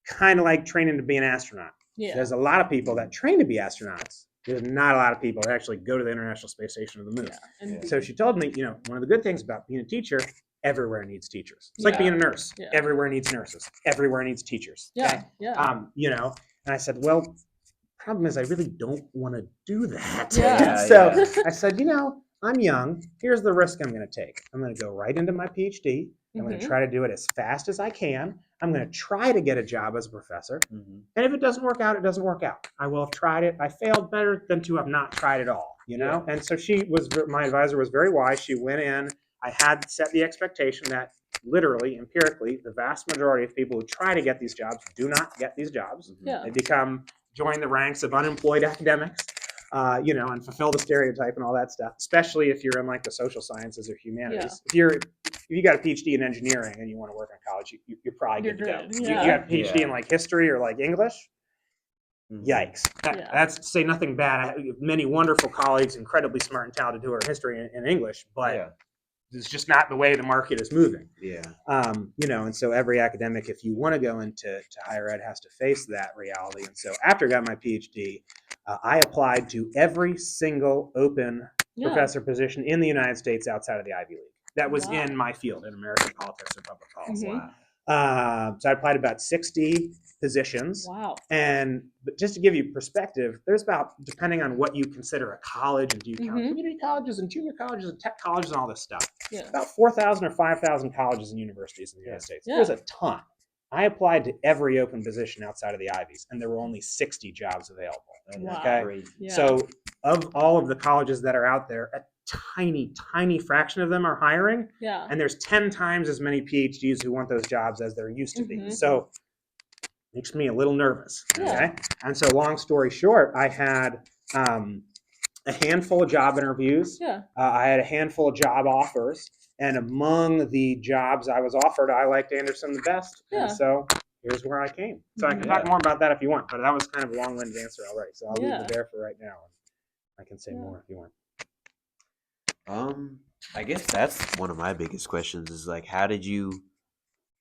kind of like training to be an astronaut. Yeah. There's a lot of people that train to be astronauts. There's not a lot of people that actually go to the International Space Station or the moon. Yeah. And So she told me, you know, one of the good things about being a teacher, everywhere needs teachers. It's like Yeah. being a nurse. Yeah. Everywhere needs nurses. Everywhere needs teachers. yeah. Okay? Yeah. You know, and I said, well, problem is I really don't want to do that. Yeah. So I said, you know, I'm young. Here's the risk I'm going to take. I'm going to go right into my PhD. I'm going to Mhm. try to do it as fast as I can. I'm going to try to get a job as a professor. Mhm. And if it doesn't work out, it doesn't work out. I will have tried it. I failed better than to have not tried at all, you know? And so my advisor was very wise. She went in. I had set the expectation that literally, empirically, the vast majority of people who try to get these jobs do not get these jobs. Yeah. They join the ranks of unemployed academics, and fulfill the stereotype and all that stuff, especially if you're in like the social sciences or humanities. If you got a PhD in engineering and you want to work in college, you're probably You're good to go. good, You yeah. got a PhD in Yeah. like history or like English, Mhm. yikes. Yeah. That's to say nothing bad. I have many wonderful colleagues, incredibly smart and talented who are in history and English, but Yeah. it's just not the way the market is moving. Yeah. And so every academic, if you want to go into higher ed, has to face that reality. And so after I got my PhD, I applied to every single open Yeah. professor position in the United States outside of the Ivy League. That was Wow. in my field, in American politics or public policy. Mhm. Wow. So I applied to about 60 positions. Wow. But just to give you perspective, there's about, depending on what you consider a college, and do you count Mhm. community colleges and junior colleges and tech colleges and all this stuff, Yeah. about 4,000 or 5,000 colleges and universities in the United States. Yeah. There's a ton. I applied to every open position outside of the Ivies, and there were only 60 jobs available. Wow. Okay. Crazy. Yeah. So of all of the colleges that are out there, a tiny, tiny fraction of them are hiring, Yeah. and there's 10 times as many PhDs who want those jobs as there used to be. Mhm. So makes me a little nervous. Yeah. Okay. And so long story short, I had a handful of job interviews. Yeah. I had a handful of job offers. And among the jobs I was offered, I liked Anderson the best. Yeah. And so here's where I came. So I can Yeah. talk more about that if you want, but that was kind of a long-winded answer already. So I'll leave Yeah. it there for right now. I can say Yeah. more if you want. I guess that's one of my biggest questions is like, how did you,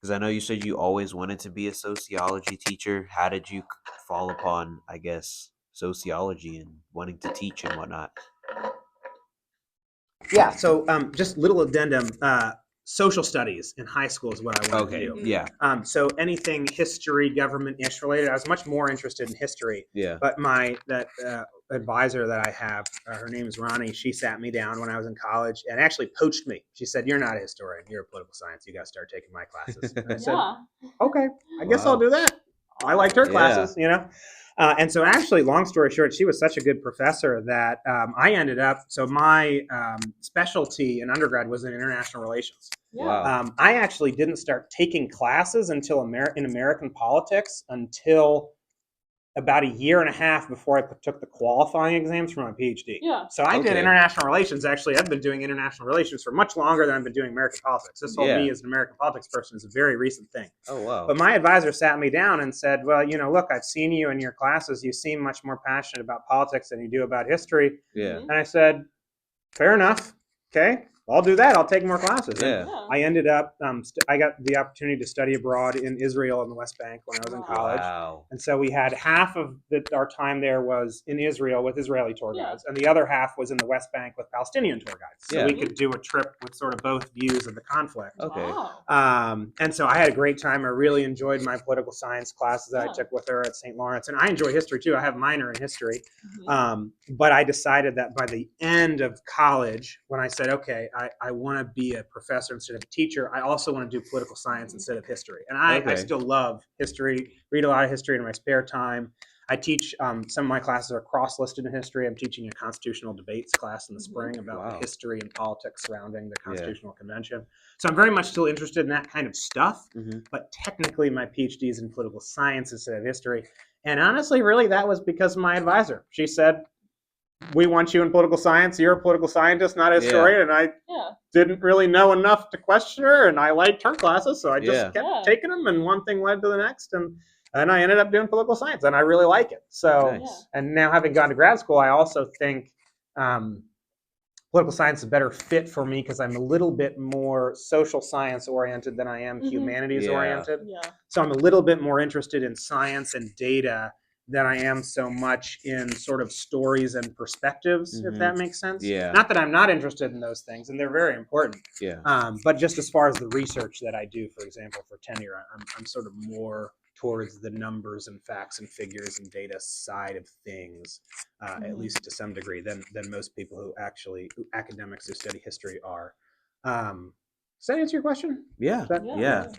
because I know you said you always wanted to be a sociology teacher. How did you fall upon, I guess, sociology and wanting to teach and whatnot? Yeah. So just little addendum. Social studies in high school is what I wanted to do. Yeah. So anything history, government-ish related, I was much more interested in history. Yeah. But that advisor that I have, her name is Ronnie. She sat me down when I was in college and actually poached me. She said, "You're not a historian. You're a political science. You got to start taking my classes." And I said, Yeah. "Okay, I guess I'll Wow. do that." I liked her Yeah. classes, and so actually, long story short, she was such a good professor that I ended up. So my specialty in undergrad was in international relations. Yeah. Wow. I actually didn't start taking classes until in American politics until about a year and a half before I took the qualifying exams for my PhD. Yeah. So I did Okay. international relations. Actually, I've been doing international relations for much longer than I've been doing American politics. This whole Yeah. me as an American politics person is a very recent thing. Oh wow. But my advisor sat me down and said, "Well, look, I've seen you in your classes. You seem much more passionate about politics than you do about history." Yeah. And I said, "Fair enough. Okay, I'll do that. I'll take more classes." Yeah. And I ended up, I got the opportunity to study abroad in Israel and the West Bank when I was in college. Wow. And so we had half of our time there was in Israel with Israeli tour Yeah. guides, and the other half was in the West Bank with Palestinian tour guides. So Yeah. we could do a trip with sort of both views of the conflict. Okay. Wow. And so I had a great time. I really enjoyed my political science classes that I Yeah. took with her at St. Lawrence. And I enjoy history too. I have a minor in history. Mhm. But I decided that by the end of college, when I said, okay, I want to be a professor instead of a teacher, I also want to do political science instead of history. And I Okay. still love history, read a lot of history in my spare time. I teach, some of my classes are cross-listed in history. I'm teaching a constitutional debates class in the spring about Wow. the history and politics surrounding the Yeah. Constitutional Convention. So I'm very much still interested in that kind of stuff, Mhm. but technically my PhD is in political science instead of history. And honestly, really, that was because of my advisor. She said, "We want you in political science. You're a political scientist, not a historian." And I Yeah. didn't really know enough to question her, and I liked her classes, so I just Yeah. kept Yeah. taking them, and one thing led to the next, and I ended up doing political science, and I really like it. So, Nice. and now having gone to grad school, I also think political science is a better fit for me because I'm a little bit more social science oriented than I am Mhm. humanities Yeah. oriented. Yeah. So I'm a little bit more interested in science and data than I am so much in sort of stories and perspectives, if Mhm. that makes sense. Yeah. Not that I'm not interested in those things, and they're very important. Yeah. But just as far as the research that I do, for example, for tenure, I'm sort of more towards the numbers and facts and figures and data side of things, at Mhm. least to some degree, than most people who academics who study history are. Does that answer your question? Yeah. That- Yeah.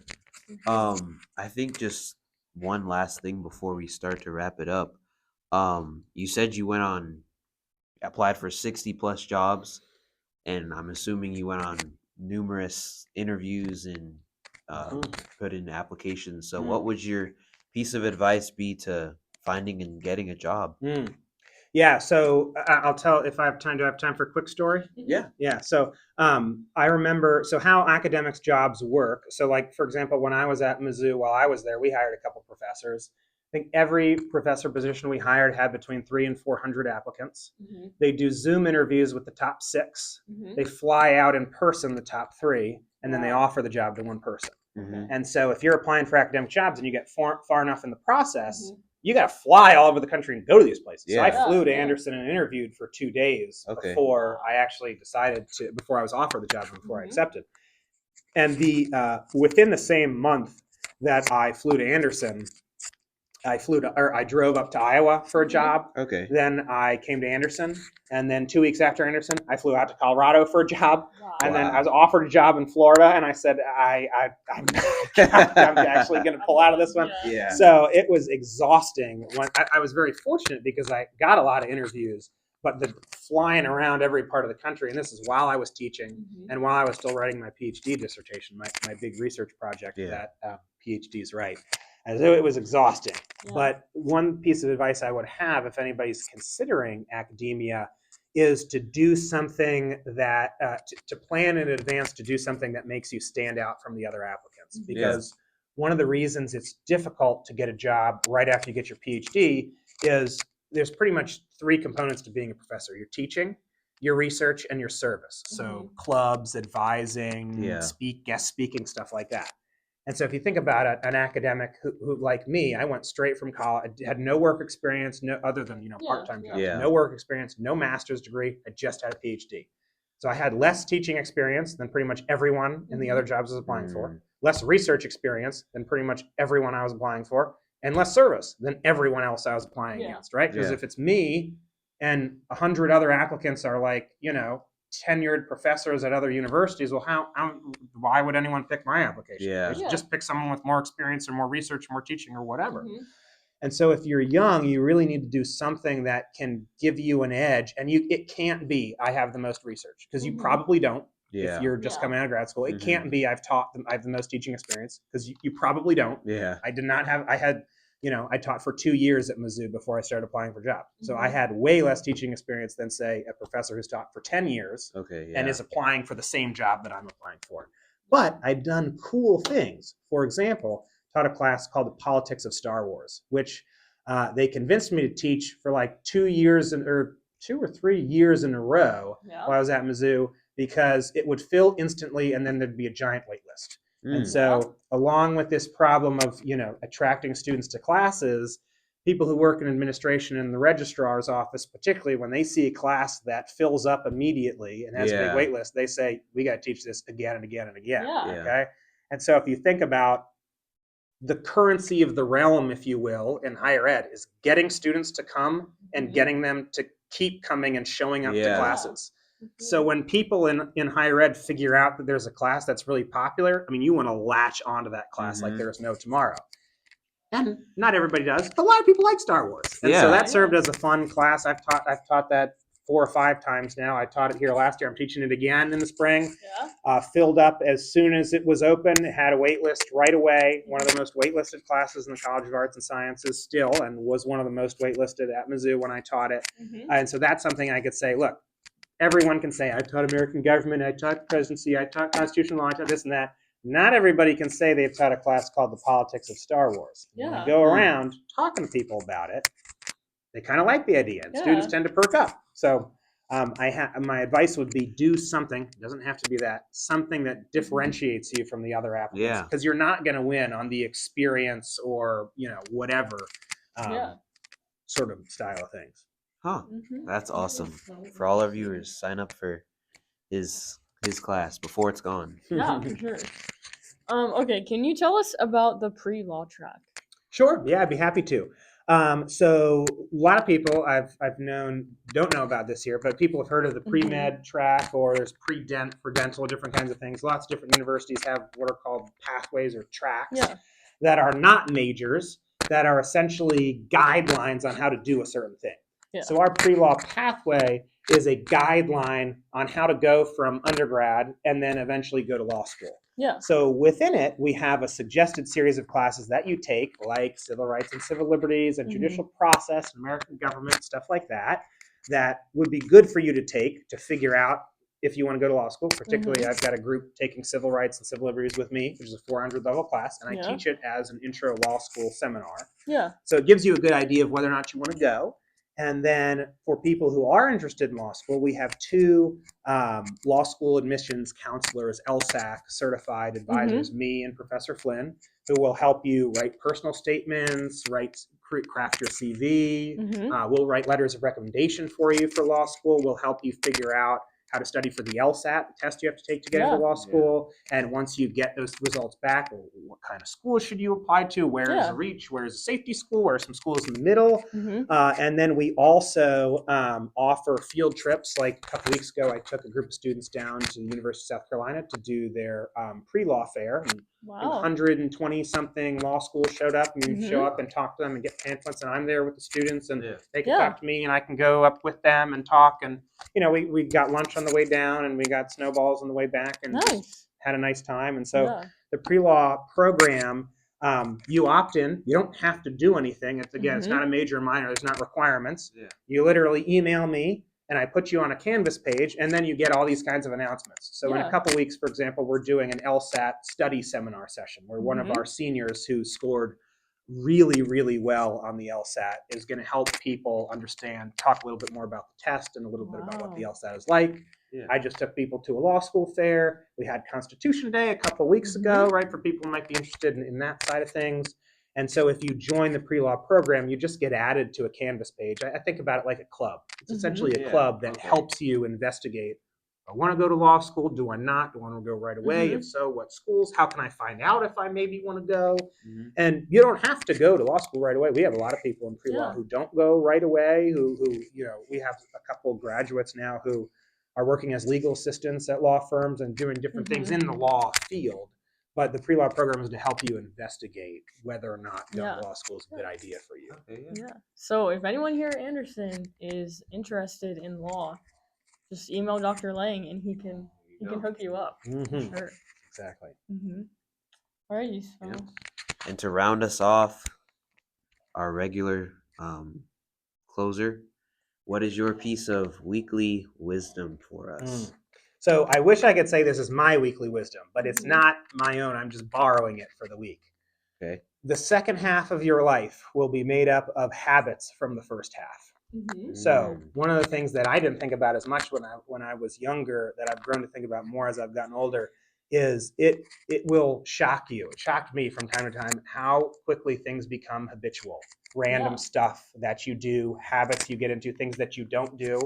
yeah. I think just one last thing before we start to wrap it up. You said you applied for 60 plus jobs, and I'm assuming you went on numerous interviews and put in applications. So, what would your piece of advice be to finding and getting a job? Yeah, so I'll tell if I have time. Do I have time for a quick story? Yeah. Yeah. So I remember how academics jobs work. So like for example, when I was at Mizzou, while I was there, we hired a couple professors. I think every professor position we hired had between 300 and 400 applicants. Mhm. They do Zoom interviews with the top 6. Mhm. They fly out in person the top 3, and then they Wow. offer the job to one person. Mhm. And so if you're applying for academic jobs and you get far enough in the process, Mhm. you got to fly all over the country and go to these places. So I Yeah. flew to Yeah. Anderson and interviewed for 2 days Okay. before I actually before I was offered the job and before I Mhm. accepted. And within the same month that I flew to Anderson, I drove up to Iowa for a Mhm. job. Okay. Then I came to Anderson, and then 2 weeks after Anderson, I flew out to Colorado for a job. Wow. And then Wow. I was offered a job in Florida, and I said, I'm actually going to pull out of this one. Yeah. Yeah. So it was exhausting. I was very fortunate because I got a lot of interviews, but the flying around every part of the country, and this is while I was teaching Mhm. and while I was still writing my PhD dissertation, my big research project Yeah. that PhDs write. And so it was exhausting. Yeah. But one piece of advice I would have if anybody's considering academia is to do something that to plan in advance to do something that makes you stand out from the other applicants. Because one of the reasons it's difficult to get a job right after you get your PhD is there's pretty much 3 components to being a professor: your teaching, your research, and your service. So clubs, advising, Yeah. guest speaking, stuff like that. And so if you think about it, an academic who like me, I went straight from college, had no work experience, no other than part-time jobs, Yeah. no work experience, no master's degree. I just had a PhD. So I had less teaching experience than pretty much everyone in the other jobs I was applying for, less research experience than pretty much everyone I was applying for, and less service than everyone else I was applying against, right? Because Yeah. if it's me and 100 other applicants are like, tenured professors at other universities, well, why would anyone pick my application? Yeah. They should Yeah. just pick someone with more experience or more research, more teaching, or whatever. Mhm. And so if you're young, you really need to do something that can give you an edge. And it can't be, I have the most research, because you Mhm. probably don't. Yeah. If you're just Yeah. coming out of grad school, it Mhm. can't be, I have the most teaching experience, because you probably don't. Yeah. I did not have, I taught for 2 years at Mizzou before I started applying for jobs. So I Mhm. had way less teaching experience than, say, a professor who's taught for 10 years Okay. and Yeah. is applying for the same job that I'm applying for. But I've done cool things. For example, taught a class called The Politics of Star Wars, which they convinced me to teach for like 2 or 3 years in a row Yeah. while I was at Mizzou, because it would fill instantly and then there'd be a giant wait list. And so along with this problem of, attracting students to classes, people who work in administration in the registrar's office, particularly when they see a class that fills up immediately and has a big Yeah. wait list, they say, we got to teach this again and again and again. Yeah. Yeah. Okay. And so if you think about the currency of the realm, if you will, in higher ed, is getting students to come and Mhm. getting them to keep coming and showing up to Yeah. classes. Mhm. So when people in higher ed figure out that there's a class that's really popular, I mean, you want to latch onto that class like Mhm. there's no tomorrow. And not everybody does, but a lot of people like Star Wars. And so Yeah. that served as a fun class. I've taught that 4 or 5 times now. I taught it here last year. I'm teaching it again in the spring. Yeah. Filled up as soon as it was open. It had a wait list right away. One of the most waitlisted classes in the College of Arts and Sciences still, and was one of the most waitlisted at Mizzou when I taught it. Mhm. And so that's something I could say, look, everyone can say, I taught American government, I taught presidency, I taught constitutional law, I taught this and that. Not everybody can say they've taught a class called The Politics of Star Wars. When Yeah. you go around talking to people about it, they kind of like the idea, and Yeah. students tend to perk up. So my advice would be, do something, it doesn't have to be that, something that differentiates you from the other applicants. Yeah. Because you're not going to win on the experience or, whatever Yeah. sort of style of things. Huh. Mhm. That's awesome. Yeah. For all our viewers, sign up for his class before it's gone. Yeah, for sure. Okay, can you tell us about the pre-law track? Sure. Yeah, I'd be happy to. So a lot of people I've known don't know about this here, but people have heard of the pre-med track, or there's pre-dent for dental, different kinds of things. Lots of different universities have what are called pathways or tracks Yeah. that are not majors, that are essentially guidelines on how to do a certain thing. Yeah. So our pre-law pathway is a guideline on how to go from undergrad and then eventually go to law school. Yeah. So within it, we have a suggested series of classes that you take, like civil rights and civil liberties and judicial process and American government, stuff like that, that would be good for you to take to figure out if you want to go to law school. Particularly, I've got a group taking civil rights and civil liberties with me, which is a 400 level class, and I teach it as an intro law school seminar. Yeah. So it gives you a good idea of whether or not you want to go. And then for people who are interested in law school, we have two law school admissions counselors, LSAC certified advisors, me and Professor Flynn, who will help you write personal statements, craft your CV. We'll write letters of recommendation for you for law school. We'll help you figure out how to study for the LSAT, the test you have to take to get into law school. And once you get those results back, what kind of school should you apply to? Where is Reach? Where is a safety school? Where are some schools in the middle? And then we also offer field trips. Like a couple weeks ago, I took a group of students down to the University of South Carolina to do their pre-law fair. And 120 something law schools showed up, and you show up and talk to them and get pamphlets, and I'm there with the students, and they can talk to me, and I can go up with them and talk. And we got lunch on the way down, and we got snowballs on the way back, and just had a nice time. And so the pre-law program, you opt in. You don't have to do anything. It's it's not a major or minor. There's not requirements. You literally email me, and I put you on a Canvas page, and then you get all these kinds of announcements. So in a couple weeks, for example, we're doing an LSAT study seminar session where one of our seniors who scored really, really well on the LSAT is going to help people talk a little bit more about the test and a little bit about what the LSAT is like. I just took people to a law school fair. We had Constitution Day a couple of weeks ago, right, for people who might be interested in that side of things. And so if you join the pre-law program, you just get added to a Canvas page. I think about it like a club. It's essentially a club that helps you investigate. I want to go to law school. Do I not? Do I want to go right away? If so, what schools? How can I find out if I maybe want to go? And you don't have to go to law school right away. We have a lot of people in pre-law who don't go right away, who we have a couple of graduates now who are working as legal assistants at law firms and doing different things in the law field. But the pre-law program is to help you investigate whether or not going to law school is a good idea for you. So if anyone here at Anderson is interested in law, just email Dr. Lang and he can hook you up. Sure. Exactly. Alrighty. So. And to round us off, our regular closer, what is your piece of weekly wisdom for us? So I wish I could say this is my weekly wisdom, but it's not my own. I'm just borrowing it for the week. Okay. The second half of your life will be made up of habits from the first half. So one of the things that I didn't think about as much when I was younger, that I've grown to think about more as I've gotten older, is it will shock you. It shocked me from time to time how quickly things become habitual. Random stuff that you do, habits you get into, things that you don't do.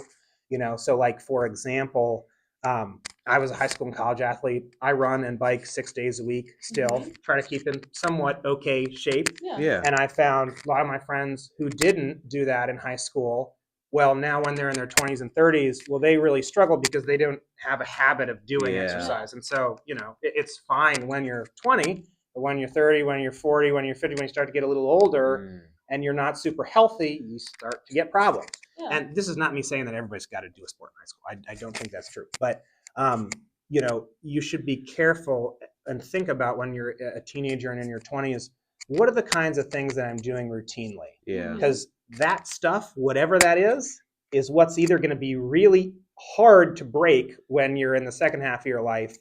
So like, for example, I was a high school and college athlete. I run and bike 6 days a week still, try to keep in somewhat okay shape. And I found a lot of my friends who didn't do that in high school, well, now when they're in their 20s and 30s, well, they really struggle because they don't have a habit of doing exercise. And so, it's fine when you're 20, but when you're 30, when you're 40, when you're 50, when you start to get a little older and you're not super healthy, you start to get problems. And this is not me saying that everybody's got to do a sport in high school. I don't think that's true. But, you should be careful and think about when you're a teenager and in your 20s, what are the kinds of things that I'm doing routinely? Because that stuff, whatever that is what's either going to be really hard to break when you're in the second half of your life,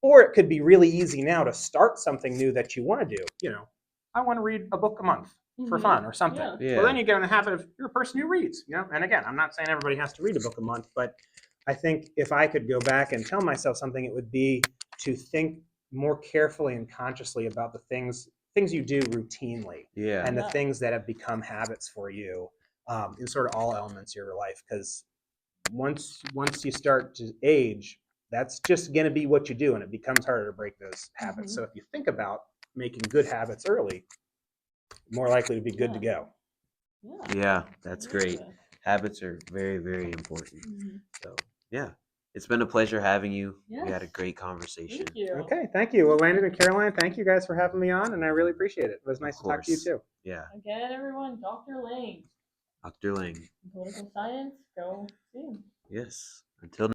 or it could be really easy now to start something new that you want to do. I want to read a book a month for fun or something. Well, then you get in the habit of, you're a person who reads, and again, I'm not saying everybody has to read a book a month, but I think if I could go back and tell myself something, it would be to think more carefully and consciously about the things you do routinely and the things that have become habits for you in sort of all elements of your life. Because once you start to age, that's just going to be what you do, and it becomes harder to break those habits. So if you think about making good habits early, more likely to be good to go. Yeah. Yeah, that's great. Yeah. Habits are very, very important. Mhm. So, yeah, it's been a pleasure having you. We had a Yes. great conversation. Thank you. Okay, thank you. Well, Landon and Caroline, thank you guys for having me on, and I really appreciate it. It was Of nice to talk to you course. too. Yeah, Again, everyone, Dr. Lang. Dr. Lang. Political science, go see him. Yes. Until